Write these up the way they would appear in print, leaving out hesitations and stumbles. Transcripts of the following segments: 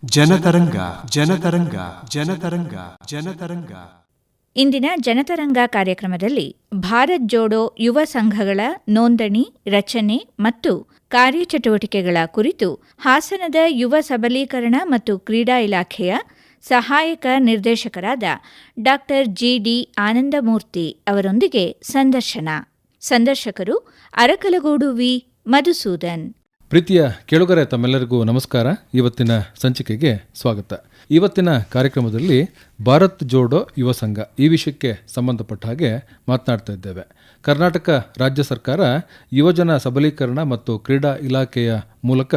ಜನತರಂಗ ಜನತರಂಗ ಜನತರಂಗ ಜನತರಂಗ. ಇಂದಿನ ಜನತರಂಗ ಕಾರ್ಯಕ್ರಮದಲ್ಲಿ ಭಾರತ್ ಜೋಡೋ ಯುವ ಸಂಘಗಳ ನೋಂದಣಿ, ರಚನೆ ಮತ್ತು ಕಾರ್ಯಚಟುವಟಿಕೆಗಳ ಕುರಿತು ಹಾಸನದ ಯುವ ಸಬಲೀಕರಣ ಮತ್ತು ಕ್ರೀಡಾ ಇಲಾಖೆಯ ಸಹಾಯಕ ನಿರ್ದೇಶಕರಾದ ಡಾ. ಜಿ.ಡಿ. ಆನಂದಮೂರ್ತಿ ಅವರೊಂದಿಗೆ ಸಂದರ್ಶನ. ಸಂದರ್ಶಕರು ಅರಕಲಗೂಡು ವಿ. ಮಧುಸೂದನ್. ಪ್ರೀತಿಯ ಕೇಳುಗರೆ, ತಮ್ಮೆಲ್ಲರಿಗೂ ನಮಸ್ಕಾರ. ಇವತ್ತಿನ ಸಂಚಿಕೆಗೆ ಸ್ವಾಗತ. ಇವತ್ತಿನ ಕಾರ್ಯಕ್ರಮದಲ್ಲಿ ಭಾರತ್ ಜೋಡೋ ಯುವ ಸಂಘ ಈ ವಿಷಯಕ್ಕೆ ಸಂಬಂಧಪಟ್ಟ ಹಾಗೆ ಮಾತನಾಡ್ತಾ ಇದ್ದೇವೆ. ಕರ್ನಾಟಕ ರಾಜ್ಯ ಸರ್ಕಾರ ಯುವಜನ ಸಬಲೀಕರಣ ಮತ್ತು ಕ್ರೀಡಾ ಇಲಾಖೆಯ ಮೂಲಕ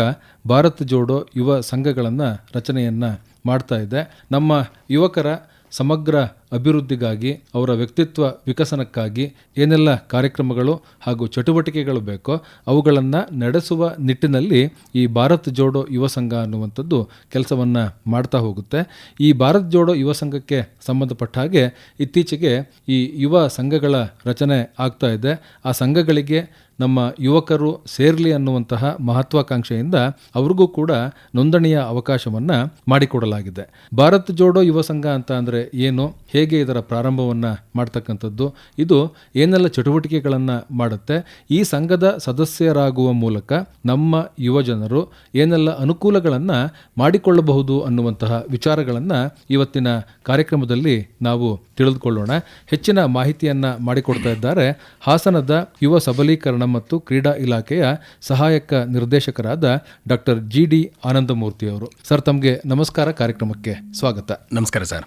ಭಾರತ್ ಜೋಡೋ ಯುವ ಸಂಘಗಳನ್ನು ರಚನೆಯನ್ನು ಮಾಡ್ತಾ ಇದೆ. ನಮ್ಮ ಯುವಕರ ಸಮಗ್ರ ಅಭಿವೃದ್ಧಿಗಾಗಿ, ಅವರ ವ್ಯಕ್ತಿತ್ವ ವಿಕಸನಕ್ಕಾಗಿ ಏನೆಲ್ಲ ಕಾರ್ಯಕ್ರಮಗಳು ಹಾಗೂ ಚಟುವಟಿಕೆಗಳು ಬೇಕೋ ಅವುಗಳನ್ನು ನಡೆಸುವ ನಿಟ್ಟಿನಲ್ಲಿ ಈ ಭಾರತ್ ಜೋಡೋ ಯುವ ಸಂಘ ಅನ್ನುವಂಥದ್ದು ಕೆಲಸವನ್ನು ಮಾಡ್ತಾ ಹೋಗುತ್ತೆ. ಈ ಭಾರತ್ ಜೋಡೋ ಯುವ ಸಂಘಕ್ಕೆ ಸಂಬಂಧಪಟ್ಟ ಹಾಗೆ ಇತ್ತೀಚೆಗೆ ಈ ಯುವ ಸಂಘಗಳ ರಚನೆ ಆಗ್ತಾ ಇದೆ. ಆ ಸಂಘಗಳಿಗೆ ನಮ್ಮ ಯುವಕರು ಸೇರಲಿ ಅನ್ನುವಂತಹ ಮಹತ್ವಾಕಾಂಕ್ಷೆಯಿಂದ ಅವ್ರಿಗೂ ಕೂಡ ನೋಂದಣಿಯ ಅವಕಾಶವನ್ನು ಮಾಡಿಕೊಡಲಾಗಿದೆ. ಭಾರತ್ ಜೋಡೋ ಯುವ ಸಂಘ ಅಂತ ಅಂದರೆ ಏನು, ಹೇಗೆ ಇದರ ಪ್ರಾರಂಭವನ್ನು ಮಾಡ್ತಕ್ಕಂಥದ್ದು, ಇದು ಏನೆಲ್ಲ ಚಟುವಟಿಕೆಗಳನ್ನು ಮಾಡುತ್ತೆ, ಈ ಸಂಘದ ಸದಸ್ಯರಾಗುವ ಮೂಲಕ ನಮ್ಮ ಯುವಜನರು ಏನೆಲ್ಲ ಅನುಕೂಲಗಳನ್ನು ಮಾಡಿಕೊಳ್ಳಬಹುದು ಅನ್ನುವಂತಹ ವಿಚಾರಗಳನ್ನು ಇವತ್ತಿನ ಕಾರ್ಯಕ್ರಮದಲ್ಲಿ ನಾವು ತಿಳಿದುಕೊಳ್ಳೋಣ. ಹೆಚ್ಚಿನ ಮಾಹಿತಿಯನ್ನು ಮಾಡಿಕೊಡ್ತಾ ಇದ್ದಾರೆ ಹಾಸನದ ಯುವ ಸಬಲೀಕರಣ ಮತ್ತು ಕ್ರೀಡಾ ಇಲಾಖೆಯ ಸಹಾಯಕ ನಿರ್ದೇಶಕರಾದ ಡಾ. ಜಿ.ಡಿ. ಆನಂದಮೂರ್ತಿ ಅವರು. ಸರ್, ತಮಗೆ ನಮಸ್ಕಾರ, ಕಾರ್ಯಕ್ರಮಕ್ಕೆ ಸ್ವಾಗತ. ನಮಸ್ಕಾರ ಸರ್.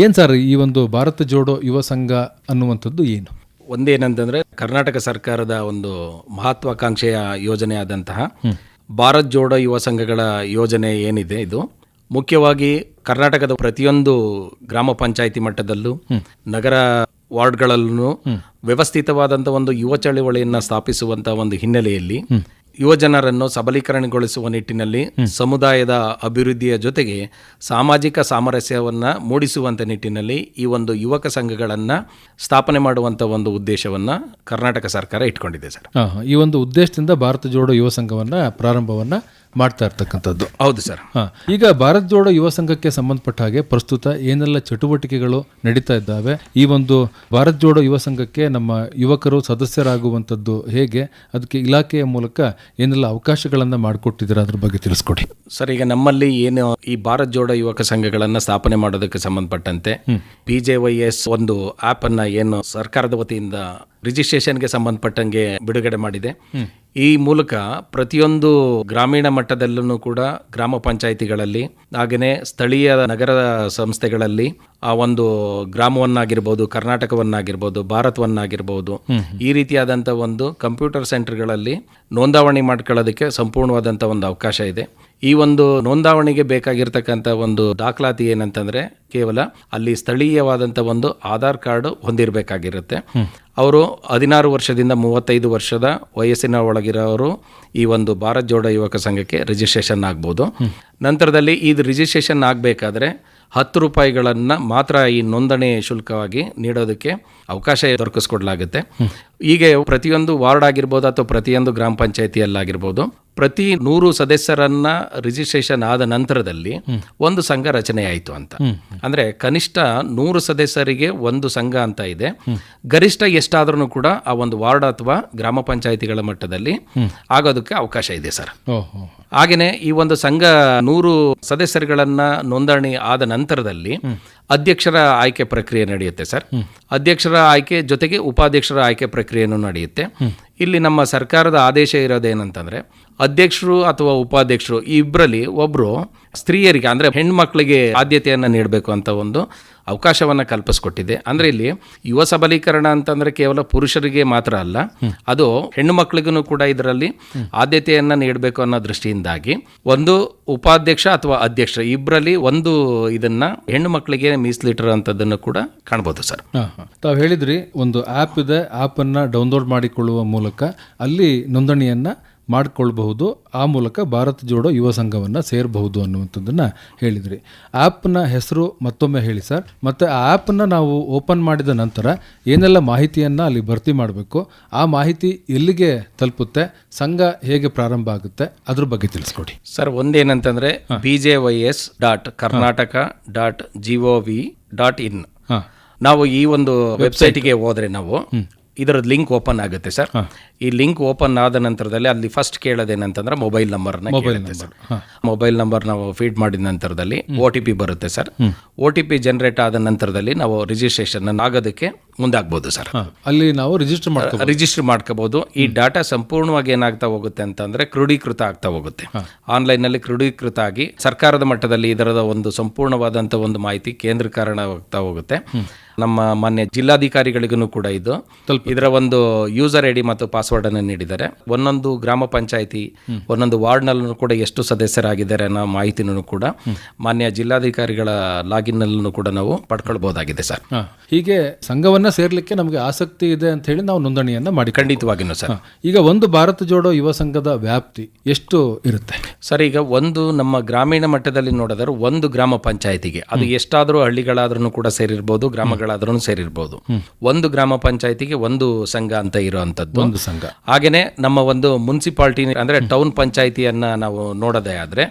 ಏನು ಸರ್ ಈ ಒಂದು ಭಾರತ್ ಜೋಡೋ ಯುವ ಸಂಘ ಅನ್ನುವಂಥದ್ದು ಏನು? ಒಂದೇನಂತಂದ್ರೆ, ಕರ್ನಾಟಕ ಸರ್ಕಾರದ ಒಂದು ಮಹತ್ವಾಕಾಂಕ್ಷೆಯ ಯೋಜನೆ ಆದಂತಹ ಭಾರತ್ ಜೋಡೋ ಯುವ ಸಂಘಗಳ ಯೋಜನೆ ಏನಿದೆ, ಇದು ಮುಖ್ಯವಾಗಿ ಕರ್ನಾಟಕದ ಪ್ರತಿಯೊಂದು ಗ್ರಾಮ ಪಂಚಾಯಿತಿ ಮಟ್ಟದಲ್ಲೂ, ನಗರ ವಾರ್ಡ್ಗಳಲ್ಲೂ ವ್ಯವಸ್ಥಿತವಾದಂಥ ಒಂದು ಯುವ ಚಳವಳಿಯನ್ನು ಸ್ಥಾಪಿಸುವಂಥ ಒಂದು ಹಿನ್ನೆಲೆಯಲ್ಲಿ ಯುವಜನರನ್ನು ಸಬಲೀಕರಣಗೊಳಿಸುವ ನಿಟ್ಟಿನಲ್ಲಿ ಸಮುದಾಯದ ಅಭಿವೃದ್ಧಿಯ ಜೊತೆಗೆ ಸಾಮಾಜಿಕ ಸಾಮರಸ್ಯವನ್ನು ಮೂಡಿಸುವಂಥ ನಿಟ್ಟಿನಲ್ಲಿ ಈ ಒಂದು ಯುವಕ ಸಂಘಗಳನ್ನು ಸ್ಥಾಪನೆ ಮಾಡುವಂಥ ಒಂದು ಉದ್ದೇಶವನ್ನು ಕರ್ನಾಟಕ ಸರ್ಕಾರ ಇಟ್ಕೊಂಡಿದೆ ಸರ್. ಈ ಒಂದು ಉದ್ದೇಶದಿಂದ ಭಾರತ ಜೋಡೋ ಯುವ ಸಂಘವನ್ನು ಪ್ರಾರಂಭವನ್ನು ಮಾಡ್ತಾ ಇರ್ತಕ್ಕಂಥದ್ದು. ಹೌದು ಸರ್. ಈಗ ಭಾರತ್ ಜೋಡೋ ಯುವ ಸಂಘಕ್ಕೆ ಸಂಬಂಧಪಟ್ಟ ಹಾಗೆ ಪ್ರಸ್ತುತ ಏನೆಲ್ಲ ಚಟುವಟಿಕೆಗಳು ನಡೀತಾ ಇದ್ದಾವೆ, ಈ ಒಂದು ಭಾರತ್ ಜೋಡೋ ಯುವ ಸಂಘಕ್ಕೆ ನಮ್ಮ ಯುವಕರು ಸದಸ್ಯರಾಗುವಂಥದ್ದು ಹೇಗೆ, ಅದಕ್ಕೆ ಇಲಾಖೆಯ ಮೂಲಕ ಏನೆಲ್ಲ ಅವಕಾಶಗಳನ್ನು ಮಾಡಿಕೊಟ್ಟಿದ್ದೀರಾ, ಅದ್ರ ಬಗ್ಗೆ ತಿಳಿಸ್ಕೊಡಿ ಸರ್. ಈಗ ನಮ್ಮಲ್ಲಿ ಏನು ಈ ಭಾರತ್ ಜೋಡೋ ಯುವಕ ಸಂಘಗಳನ್ನು ಸ್ಥಾಪನೆ ಮಾಡೋದಕ್ಕೆ ಸಂಬಂಧಪಟ್ಟಂತೆ PJYS ಒಂದು ಆ್ಯಪ್ ಅನ್ನ ಏನು ಸರ್ಕಾರದ ವತಿಯಿಂದ ರಿಜಿಸ್ಟ್ರೇಷನ್ಗೆ ಸಂಬಂಧಪಟ್ಟಂಗೆ ಬಿಡುಗಡೆ ಮಾಡಿದೆ. ಈ ಮೂಲಕ ಪ್ರತಿಯೊಂದು ಗ್ರಾಮೀಣ ಮಟ್ಟದಲ್ಲೂ ಕೂಡ ಗ್ರಾಮ ಪಂಚಾಯಿತಿಗಳಲ್ಲಿ, ಹಾಗೆಯೇ ಸ್ಥಳೀಯ ನಗರ ಸಂಸ್ಥೆಗಳಲ್ಲಿ ಆ ಒಂದು ಗ್ರಾಮವನ್ನಾಗಿರ್ಬೋದು, ಕರ್ನಾಟಕವನ್ನಾಗಿರ್ಬೋದು, ಭಾರತವನ್ನಾಗಿರ್ಬೋದು, ಈ ರೀತಿಯಾದಂಥ ಒಂದು ಕಂಪ್ಯೂಟರ್ ಸೆಂಟರ್ಗಳಲ್ಲಿ ನೋಂದಾವಣಿ ಮಾಡ್ಕೊಳ್ಳೋದಕ್ಕೆ ಸಂಪೂರ್ಣವಾದಂಥ ಒಂದು ಅವಕಾಶ ಇದೆ. ಈ ಒಂದು ನೋಂದಾವಣಿಗೆ ಬೇಕಾಗಿರ್ತಕ್ಕಂಥ ಒಂದು ದಾಖಲಾತಿ ಏನಂತಂದರೆ, ಕೇವಲ ಅಲ್ಲಿ ಸ್ಥಳೀಯವಾದಂಥ ಒಂದು ಆಧಾರ್ ಕಾರ್ಡ್ ಹೊಂದಿರಬೇಕಾಗಿರುತ್ತೆ. ಅವರು 16 ವರ್ಷದಿಂದ 35 ವರ್ಷದ ವಯಸ್ಸಿನ ಒಳಗಿರೋರು ಈ ಒಂದು ಭಾರತ್ ಜೋಡೋ ಯುವಕ ಸಂಘಕ್ಕೆ ರಿಜಿಸ್ಟ್ರೇಷನ್ ಆಗ್ಬೋದು. ನಂತರದಲ್ಲಿ ಇದು ರಿಜಿಸ್ಟ್ರೇಷನ್ ಆಗಬೇಕಾದ್ರೆ 10 ರೂಪಾಯಿಗಳನ್ನು ಮಾತ್ರ ಈ ನೋಂದಣಿ ಶುಲ್ಕವಾಗಿ ನೀಡೋದಕ್ಕೆ ಅವಕಾಶ ದೊರಕಿಸ್ಕೊಡ್ಲಾಗುತ್ತೆ. ಹೀಗೆ ಪ್ರತಿಯೊಂದು ವಾರ್ಡ್ ಆಗಿರ್ಬೋದು ಅಥವಾ ಪ್ರತಿಯೊಂದು ಗ್ರಾಮ ಪಂಚಾಯಿತಿಯಲ್ಲಾಗಿರ್ಬೋದು, ಪ್ರತಿ 100 ಸದಸ್ಯರನ್ನ ರಿಜಿಸ್ಟ್ರೇಷನ್ ಆದ ನಂತರದಲ್ಲಿ ಒಂದು ಸಂಘ ರಚನೆ ಆಯಿತು ಅಂತ ಅಂದರೆ ಕನಿಷ್ಠ 100 ಸದಸ್ಯರಿಗೆ ಒಂದು ಸಂಘ ಅಂತ ಇದೆ. ಗರಿಷ್ಠ ಎಷ್ಟಾದ್ರೂ ಕೂಡ ಆ ಒಂದು ವಾರ್ಡ್ ಅಥವಾ ಗ್ರಾಮ ಪಂಚಾಯಿತಿಗಳ ಮಟ್ಟದಲ್ಲಿ ಆಗೋದಕ್ಕೆ ಅವಕಾಶ ಇದೆ ಸರ್. ಹಾಗೆಯೇ ಈ ಒಂದು ಸಂಘ 100 ಸದಸ್ಯರುಗಳನ್ನ ನೋಂದಣಿ ಆದ ನಂತರದಲ್ಲಿ ಅಧ್ಯಕ್ಷರ ಆಯ್ಕೆ ಪ್ರಕ್ರಿಯೆ ನಡೆಯುತ್ತೆ ಸರ್. ಅಧ್ಯಕ್ಷರ ಆಯ್ಕೆ ಜೊತೆಗೆ ಉಪಾಧ್ಯಕ್ಷರ ಆಯ್ಕೆ ಪ್ರಕ್ರಿಯೆನೂ ನಡೆಯುತ್ತೆ. ಇಲ್ಲಿ ನಮ್ಮ ಸರ್ಕಾರದ ಆದೇಶ ಇರೋದೇನಂತಂದರೆ, ಅಧ್ಯಕ್ಷರು ಅಥವಾ ಉಪಾಧ್ಯಕ್ಷರು ಈ ಇಬ್ಬರಲ್ಲಿ ಒಬ್ಬರು ಸ್ತ್ರೀಯರಿಗೆ ಅಂದರೆ ಹೆಣ್ಮಕ್ಳಿಗೆ ಆದ್ಯತೆಯನ್ನು ನೀಡಬೇಕು ಅಂತ ಒಂದು ಅವಕಾಶವನ್ನು ಕಲ್ಪಿಸ್ಕೊಟ್ಟಿದೆ. ಅಂದರೆ ಇಲ್ಲಿ ಯುವ ಸಬಲೀಕರಣ ಅಂತಂದರೆ ಕೇವಲ ಪುರುಷರಿಗೆ ಮಾತ್ರ ಅಲ್ಲ, ಅದು ಹೆಣ್ಣು ಮಕ್ಕಳಿಗೂ ಕೂಡ ಇದರಲ್ಲಿ ಆದ್ಯತೆಯನ್ನು ನೀಡಬೇಕು ಅನ್ನೋ ದೃಷ್ಟಿಯಿಂದಾಗಿ ಒಂದು ಉಪಾಧ್ಯಕ್ಷ ಅಥವಾ ಅಧ್ಯಕ್ಷ ಇಬ್ಬರಲ್ಲಿ ಒಂದು ಇದನ್ನು ಹೆಣ್ಣು ಮಕ್ಕಳಿಗೆ ಮೀಸಲಿಟ್ಟಿರೋಂಥದ್ದನ್ನು ಕೂಡ ಕಾಣ್ಬೋದು ಸರ್. ತಾವು ಹೇಳಿದ್ರಿ, ಒಂದು ಆ್ಯಪ್ ಇದೆ, ಆ್ಯಪನ್ನು ಡೌನ್ಲೋಡ್ ಮಾಡಿಕೊಳ್ಳುವ ಮೂಲಕ ಅಲ್ಲಿ ನೋಂದಣಿಯನ್ನು ಮಾಡಿಕೊಳ್ಬಹುದು. ಆ ಮೂಲಕ ಭಾರತ್ ಜೋಡೋ ಯುವ ಸಂಘವನ್ನು ಸೇರಬಹುದು ಅನ್ನುವಂಥದ್ದನ್ನು ಹೇಳಿದ್ರಿ. ಆ್ಯಪ್ನ ಹೆಸರು ಮತ್ತೊಮ್ಮೆ ಹೇಳಿ ಸರ್. ಮತ್ತು ಆ ಆ್ಯಪನ್ನು ನಾವು ಓಪನ್ ಮಾಡಿದ ನಂತರ ಏನೆಲ್ಲ ಮಾಹಿತಿಯನ್ನು ಅಲ್ಲಿ ಭರ್ತಿ ಮಾಡಬೇಕು, ಆ ಮಾಹಿತಿ ಎಲ್ಲಿಗೆ ತಲುಪುತ್ತೆ, ಸಂಘ ಹೇಗೆ ಪ್ರಾರಂಭ ಆಗುತ್ತೆ, ಅದ್ರ ಬಗ್ಗೆ ತಿಳಿಸ್ಕೊಡಿ ಸರ್. ಒಂದೇನಂತಂದ್ರೆ bjys.karnataka.gov.in ನಾವು ಈ ಒಂದು ವೆಬ್ಸೈಟ್ಗೆ ಹೋದ್ರೆ ನಾವು ಇದರ ಲಿಂಕ್ ಓಪನ್ ಆಗುತ್ತೆ ಸರ್. ಈ ಲಿಂಕ್ ಓಪನ್ ಆದ ನಂತರದಲ್ಲಿ ಅಲ್ಲಿ ಫಸ್ಟ್ ಕೇಳೋದೇನಂತಂದ್ರೆ ಮೊಬೈಲ್ ನಂಬರ್ನ ಕೇಳುತ್ತೆ ಸರ್. ಮೊಬೈಲ್ ನಂಬರ್ ನಾವು ಫೀಡ್ ಮಾಡಿದ ನಂತರದಲ್ಲಿ OTP ಬರುತ್ತೆ ಸರ್. OTP ಜನರೇಟ್ ಆದ ನಂತರದಲ್ಲಿ ನಾವು ರಿಜಿಸ್ಟ್ರೇಷನ್ ಆಗೋದಕ್ಕೆ ಮುಂದಾಗ್ಬೋದು ಸರ್. ಅಲ್ಲಿ ನಾವು ರಿಜಿಸ್ಟರ್ ಮಾಡ್ಕೋಬಹುದು. ಈ ಡಾಟಾ ಸಂಪೂರ್ಣವಾಗಿ ಏನಾಗ್ತಾ ಹೋಗುತ್ತೆ ಅಂತಂದ್ರೆ ಕ್ರೋಢೀಕೃತ ಆಗ್ತಾ ಹೋಗುತ್ತೆ. ಆನ್ಲೈನ್ ನಲ್ಲಿ ಕ್ರೋಢೀಕೃತ ಆಗಿ ಸರ್ಕಾರದ ಮಟ್ಟದಲ್ಲಿ ಇದರದ ಒಂದು ಸಂಪೂರ್ಣವಾದಂತ ಒಂದು ಮಾಹಿತಿ ಕೇಂದ್ರೀಕರಣವಾಗ್ತಾ ಹೋಗುತ್ತೆ. ನಮ್ಮ ಮಾನ್ಯ ಜಿಲ್ಲಾಧಿಕಾರಿಗಳಿಗೂ ಕೂಡ ಇದರ ಒಂದು ಯೂಸರ್ ಐಡಿ ಮತ್ತು ಪಾಸ್ವರ್ಡ್ ಅನ್ನು ನೀಡಿದ್ದಾರೆ. ಒಂದೊಂದು ಗ್ರಾಮ ಪಂಚಾಯಿತಿ, ಒಂದೊಂದು ವಾರ್ಡ್ನಲ್ಲೂ ಕೂಡ ಎಷ್ಟು ಸದಸ್ಯರಾಗಿದ್ದಾರೆ ಅನ್ನೋ ಮಾಹಿತಿನೂ ಕೂಡ ಮಾನ್ಯ ಜಿಲ್ಲಾಧಿಕಾರಿಗಳ ಲಾಗಿನ್ ನಲ್ಲೂ ಕೂಡ ನಾವು ಪಡ್ಕೊಳ್ಬಹುದಾಗಿದೆ ಸರ್. ಹೀಗೆ ಸಂಘವನ್ನ ಸೇರ್ಲಿಕ್ಕೆ ನಮಗೆ ಆಸಕ್ತಿ ಇದೆ ಅಂತ ಹೇಳಿ ನಾವು ನೋಂದಣಿಯನ್ನ ಮಾಡಿ ಖಂಡಿತವಾಗಿನೂ ಸರ್. ಈಗ ಒಂದು ಭಾರತ್ ಜೋಡೋ ಯುವ ಸಂಘದ ವ್ಯಾಪ್ತಿ ಎಷ್ಟು ಇರುತ್ತೆ ಸರ್? ಈಗ ಒಂದು ನಮ್ಮ ಗ್ರಾಮೀಣ ಮಟ್ಟದಲ್ಲಿ ನೋಡಿದ್ರೆ ಒಂದು ಗ್ರಾಮ ಪಂಚಾಯಿತಿಗೆ ಅದು ಎಷ್ಟಾದರೂ ಹಳ್ಳಿಗಳಾದ್ರೂ ಕೂಡ ಸೇರಿರ್ಬೋದು, ಗ್ರಾಮಗಳಾದ್ರೂ ಸೇರಿರ್ಬೋದು. ಒಂದು ಗ್ರಾಮ ಪಂಚಾಯಿತಿಗೆ ಒಂದು ಸಂಘ ಅಂತ ಇರುವಂತದ್ದು ಒಂದು ಸಂಘ. ಹಾಗೇನೆ ನಮ್ಮ ಒಂದು ಮುನ್ಸಿಪಾಲಿಟಿ ಅಂದ್ರೆ ಟೌನ್ ಪಂಚಾಯಿತಿಯನ್ನ ನಾವು ನೋಡೋದೇ ಆದ್ರೆ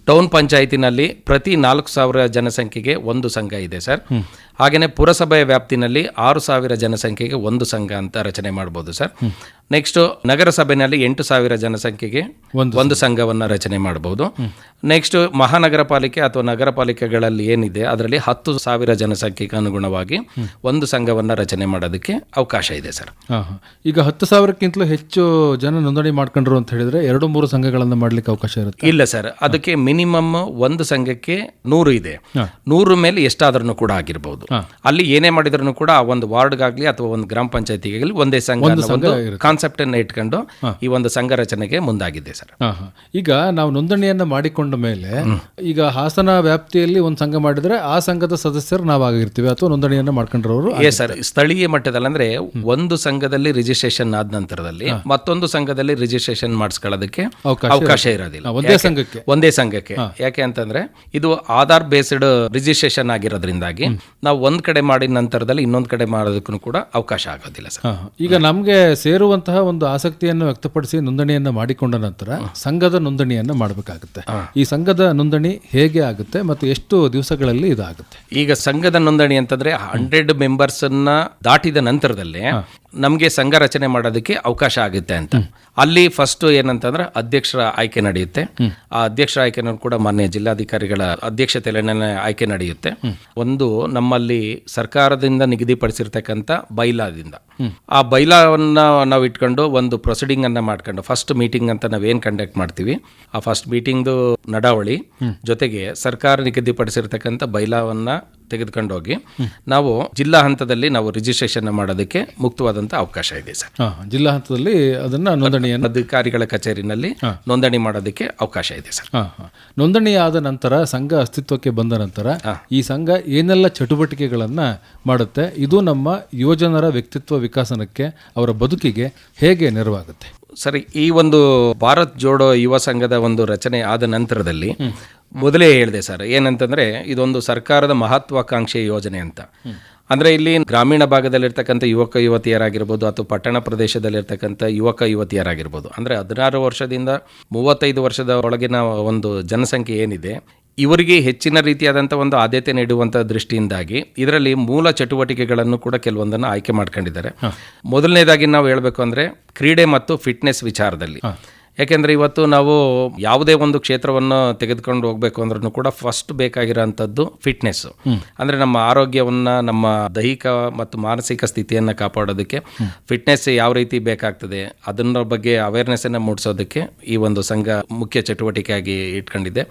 ಟೌನ್ ಪಂಚಾಯಿತಿನಲ್ಲಿ ಪ್ರತಿ 4,000 ಜನಸಂಖ್ಯೆಗೆ ಒಂದು ಸಂಘ ಇದೆ ಸರ್. ಹಾಗೇನೆ ಪುರಸಭೆಯ ವ್ಯಾಪ್ತಿನಲ್ಲಿ 6,000 ಜನಸಂಖ್ಯೆಗೆ ಒಂದು ಸಂಘ ಅಂತ ರಚನೆ ಮಾಡಬಹುದು ಸರ್. ನೆಕ್ಸ್ಟ್ ನಗರಸಭೆಯಲ್ಲಿ 8,000 ಜನಸಂಖ್ಯೆಗೆ ಒಂದು ಸಂಘವನ್ನ ರಚನೆ ಮಾಡಬಹುದು. ನೆಕ್ಸ್ಟ್ ಮಹಾನಗರ ಪಾಲಿಕೆ ಅಥವಾ ನಗರ ಪಾಲಿಕೆಗಳಲ್ಲಿ ಏನಿದೆ ಅದರಲ್ಲಿ 10,000 ಜನಸಂಖ್ಯೆಗೆ ಅನುಗುಣವಾಗಿ ಒಂದು ಸಂಘವನ್ನ ರಚನೆ ಮಾಡೋದಕ್ಕೆ ಅವಕಾಶ ಇದೆ ಸರ್. ಈಗ 10,000ಕ್ಕಿಂತಲೂ ಹೆಚ್ಚು ಜನ ನೋಂದಣಿ ಮಾಡ್ಕೊಂಡ್ರು ಅಂತ ಹೇಳಿದ್ರೆ 2-3 ಸಂಘಗಳನ್ನು ಮಾಡ್ಲಿಕ್ಕೆ ಅವಕಾಶ ಇರುತ್ತೆ? ಇಲ್ಲ ಸರ್, ಅದಕ್ಕೆ ಮಿನಿಮಮ್ ಒಂದು ಸಂಘಕ್ಕೆ 100 ಇದೆ. 100 ಮೇಲೆ ಎಷ್ಟಾದ್ರೂ ಕೂಡ ಆಗಿರಬಹುದು. ಅಲ್ಲಿ ಏನೇ ಮಾಡಿದ್ರು ಕೂಡ ಆ ಒಂದು ವಾರ್ಡ್ಗಾಗ್ಲಿ ಅಥವಾ ಒಂದು ಗ್ರಾಮ ಪಂಚಾಯತಿಗಾಗಲಿ ಒಂದೇ ಸಂಘ ಕಾನ್ಸೆಪ್ಟ್ ಅನ್ನು ಇಟ್ಕೊಂಡು ಈ ಒಂದು ಸಂಘ ರಚನೆಗೆ ಮುಂದಾಗಿದೆ ಸರ್. ಈಗ ನಾವು ನೋಂದಣಿಯನ್ನ ಮಾಡಿಕೊಂಡ ಮೇಲೆ ಈಗ ಹಾಸನ ವ್ಯಾಪ್ತಿಯಲ್ಲಿ ಒಂದು ಸಂಘ ಮಾಡಿದ್ರೆ ಆ ಸಂಘದ ಸದಸ್ಯರು ನಾವಾಗಿರ್ತೀವಿ ಅಥವಾ ನೋಂದಣಿಯನ್ನ ಮಾಡ್ಕೊಂಡ್ರವರು? ಸರ್, ಸ್ಥಳೀಯ ಮಟ್ಟದಲ್ಲಿ ಅಂದ್ರೆ ಒಂದು ಸಂಘದಲ್ಲಿ ರಿಜಿಸ್ಟ್ರೇಷನ್ ಆದ ನಂತರದಲ್ಲಿ ಮತ್ತೊಂದು ಸಂಘದಲ್ಲಿ ರಿಜಿಸ್ಟ್ರೇಷನ್ ಮಾಡಿಸ್ಕೊಳ್ಳೋದಕ್ಕೆ ಅವಕಾಶ ಇರೋದಿಲ್ಲ ಒಂದೇ ಸಂಘಕ್ಕೆ. ಯಾಕೆ ಅಂತಂದ್ರೆ ಇದು ಆಧಾರ್ ಬೇಸ್ಡ್ ರಿಜಿಸ್ಟ್ರೇಷನ್ ಆಗಿರೋದ್ರಿಂದಾಗಿ ನಾವು ಒಂದ್ ಕಡೆ ಮಾಡಿದ ನಂತರದಲ್ಲಿ ಇನ್ನೊಂದ್ ಕಡೆ ಮಾಡೋದಕ್ಕೂ ಕೂಡ ಅವಕಾಶ ಆಗೋದಿಲ್ಲ ಸರ್. ಈಗ ನಮ್ಗೆ ಸೇರುವಂತಹ ಒಂದು ಆಸಕ್ತಿಯನ್ನು ವ್ಯಕ್ತಪಡಿಸಿ ನೋಂದಣಿಯನ್ನ ಮಾಡಿಕೊಂಡ ನಂತರ ಸಂಘದ ನೋಂದಣಿಯನ್ನ ಮಾಡಬೇಕಾಗುತ್ತೆ. ಈ ಸಂಘದ ನೋಂದಣಿ ಹೇಗೆ ಆಗುತ್ತೆ ಮತ್ತು ಎಷ್ಟು ದಿವಸಗಳಲ್ಲಿ ಇದಾಗುತ್ತೆ? ಈಗ ಸಂಘದ ನೋಂದಣಿ ಅಂತಂದ್ರೆ 100 ಮೆಂಬರ್ಸ್ ಅನ್ನ ದಾಟಿದ ನಂತರದಲ್ಲೇ ನಮಗೆ ಸಂಘ ರಚನೆ ಮಾಡೋದಕ್ಕೆ ಅವಕಾಶ ಆಗುತ್ತೆ ಅಂತ. ಅಲ್ಲಿ ಫಸ್ಟ್ ಏನಂತಂದ್ರೆ ಅಧ್ಯಕ್ಷರ ಆಯ್ಕೆ ನಡೆಯುತ್ತೆ. ಆ ಅಧ್ಯಕ್ಷರ ಆಯ್ಕೆನೂ ಕೂಡ ಮಾನ್ಯ ಜಿಲ್ಲಾಧಿಕಾರಿಗಳ ಅಧ್ಯಕ್ಷತೆಯಲ್ಲಿ ಆಯ್ಕೆ ನಡೆಯುತ್ತೆ. ಒಂದು ನಮ್ಮಲ್ಲಿ ಸರ್ಕಾರದಿಂದ ನಿಗದಿಪಡಿಸಿರ್ತಕ್ಕಂಥ ಬೈಲಾದಿಂದ ಆ ಬೈಲಾವನ್ನ ನಾವು ಇಟ್ಕೊಂಡು ಒಂದು ಪ್ರೊಸೀಡಿಂಗ್ ಅನ್ನ ಮಾಡ್ಕೊಂಡು ಫಸ್ಟ್ ಮೀಟಿಂಗ್ ಅಂತ ನಾವೇನ್ ಕಂಡಕ್ಟ್ ಮಾಡ್ತೀವಿ ಆ ಫಸ್ಟ್ ಮೀಟಿಂಗ್ದು ನಡಾವಳಿ ಜೊತೆಗೆ ಸರ್ಕಾರ ನಿಗದಿಪಡಿಸಿರ್ತಕ್ಕಂಥ ಬೈಲಾವನ್ನ ತೆಗೆದುಕೊಂಡು ಹೋಗಿ ನಾವು ಜಿಲ್ಲಾ ಹಂತದಲ್ಲಿ ನಾವು ರಿಜಿಸ್ಟ್ರೇಷನ್ ಮಾಡೋದಕ್ಕೆ ಮುಕ್ತವಾದಂತ ಅವಕಾಶ ಇದೆ ಸರ್. ಜಿಲ್ಲಾ ಹಂತದಲ್ಲಿ ಅದನ್ನ ನೋಂದಣಿಯನ್ನು ಅಧಿಕಾರಿಗಳ ಕಚೇರಿನಲ್ಲಿ ನೋಂದಣಿ ಮಾಡೋದಕ್ಕೆ ಅವಕಾಶ ಇದೆ ಸರ್. ನೋಂದಣಿ ಆದ ನಂತರ ಸಂಘ ಅಸ್ತಿತ್ವಕ್ಕೆ ಬಂದ ನಂತರ ಈ ಸಂಘ ಏನೆಲ್ಲ ಚಟುವಟಿಕೆಗಳನ್ನ ಮಾಡುತ್ತೆ, ಇದು ನಮ್ಮ ಯುವಜನರ ವ್ಯಕ್ತಿತ್ವ ವಿಕಾಸನಕ್ಕೆ ಅವರ ಬದುಕಿಗೆ ಹೇಗೆ ನೆರವಾಗುತ್ತೆ? ಸರಿ, ಈ ಒಂದು ಭಾರತ್ ಜೋಡೋ ಯುವ ಸಂಘದ ಒಂದು ರಚನೆ ಆದ ನಂತರದಲ್ಲಿ ಮೊದಲೇ ಹೇಳಿದೆ ಸರ್, ಏನಂತಂದ್ರೆ ಇದೊಂದು ಸರ್ಕಾರದ ಮಹತ್ವಾಕಾಂಕ್ಷೆ ಯೋಜನೆ ಅಂತ. ಅಂದ್ರೆ ಇಲ್ಲಿ ಗ್ರಾಮೀಣ ಭಾಗದಲ್ಲಿರ್ತಕ್ಕಂಥ ಯುವಕ ಯುವತಿಯರಾಗಿರ್ಬೋದು ಅಥವಾ ಪಟ್ಟಣ ಪ್ರದೇಶದಲ್ಲಿರ್ತಕ್ಕಂಥ ಯುವಕ ಯುವತಿಯರಾಗಿರ್ಬೋದು, ಅಂದ್ರೆ 16 ವರ್ಷದಿಂದ 35 ವರ್ಷದ ಒಳಗಿನ ಒಂದು ಜನಸಂಖ್ಯೆ ಏನಿದೆ ಇವರಿಗೆ ಹೆಚ್ಚಿನ ರೀತಿಯಾದಂಥ ಒಂದು ಆದ್ಯತೆ ನೀಡುವಂಥ ದೃಷ್ಟಿಯಿಂದಾಗಿ ಇದರಲ್ಲಿ ಮೂಲ ಚಟುವಟಿಕೆಗಳನ್ನು ಕೂಡ ಕೆಲವೊಂದನ್ನು ಆಯ್ಕೆ ಮಾಡ್ಕೊಂಡಿದ್ದಾರೆ. ಮೊದಲನೇದಾಗಿ ನಾವು ಹೇಳಬೇಕು ಅಂದರೆ ಕ್ರೀಡೆ ಮತ್ತು ಫಿಟ್ನೆಸ್ ವಿಚಾರದಲ್ಲಿ. ಯಾಕೆಂದರೆ ಇವತ್ತು ನಾವು ಯಾವುದೇ ಒಂದು ಕ್ಷೇತ್ರವನ್ನು ತೆಗೆದುಕೊಂಡು ಹೋಗಬೇಕು ಅಂದ್ರೂ ಕೂಡ ಫಸ್ಟ್ ಬೇಕಾಗಿರೋಂಥದ್ದು ಫಿಟ್ನೆಸ್ಸು. ಅಂದರೆ ನಮ್ಮ ಆರೋಗ್ಯವನ್ನು, ನಮ್ಮ ದೈಹಿಕ ಮತ್ತು ಮಾನಸಿಕ ಸ್ಥಿತಿಯನ್ನು ಕಾಪಾಡೋದಕ್ಕೆ ಫಿಟ್ನೆಸ್ ಯಾವ ರೀತಿ ಬೇಕಾಗ್ತದೆ ಅದನ್ನ ಬಗ್ಗೆ ಅವೇರ್ನೆಸ್ಸನ್ನು ಮೂಡಿಸೋದಕ್ಕೆ ಈ ಒಂದು ಸಂಘ ಮುಖ್ಯ ಚಟುವಟಿಕೆಯಾಗಿ ಇಟ್ಕೊಂಡಿದೆ.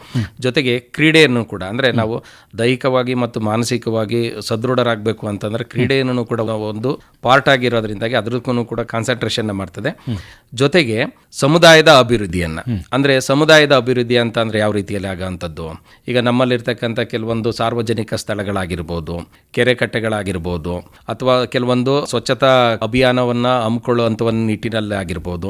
ಜೊತೆಗೆ ಕ್ರೀಡೆಯನ್ನು ಕೂಡ, ಅಂದರೆ ನಾವು ದೈಹಿಕವಾಗಿ ಮತ್ತು ಮಾನಸಿಕವಾಗಿ ಸದೃಢರಾಗಬೇಕು ಅಂತಂದರೆ ಕ್ರೀಡೆಯನ್ನು ಕೂಡ ಒಂದು ಪಾರ್ಟ್ ಆಗಿರೋದ್ರಿಂದಾಗಿ ಅದಕ್ಕೂ ಕೂಡ ಕಾನ್ಸಂಟ್ರೇಷನ್ ಮಾಡ್ತದೆ. ಜೊತೆಗೆ ಸಮುದಾಯದ ಅಭಿವೃದ್ಧಿಯನ್ನ, ಅಂದ್ರೆ ಸಮುದಾಯದ ಅಭಿವೃದ್ಧಿ ಅಂತ ಅಂದ್ರೆ ಯಾವ ರೀತಿಯಲ್ಲಿ ಆಗುವಂಥದ್ದು, ಈಗ ನಮ್ಮಲ್ಲಿರ್ತಕ್ಕಂಥ ಕೆಲವೊಂದು ಸಾರ್ವಜನಿಕ ಸ್ಥಳಗಳಾಗಿರ್ಬೋದು, ಕೆರೆ ಕಟ್ಟೆಗಳಾಗಿರ್ಬೋದು, ಅಥವಾ ಕೆಲವೊಂದು ಸ್ವಚ್ಛತಾ ಅಭಿಯಾನವನ್ನ ಹಮ್ಮಿಕೊಳ್ಳುವಂತ ಒಂದು ನಿಟ್ಟಿನಲ್ಲಿ ಆಗಿರ್ಬೋದು,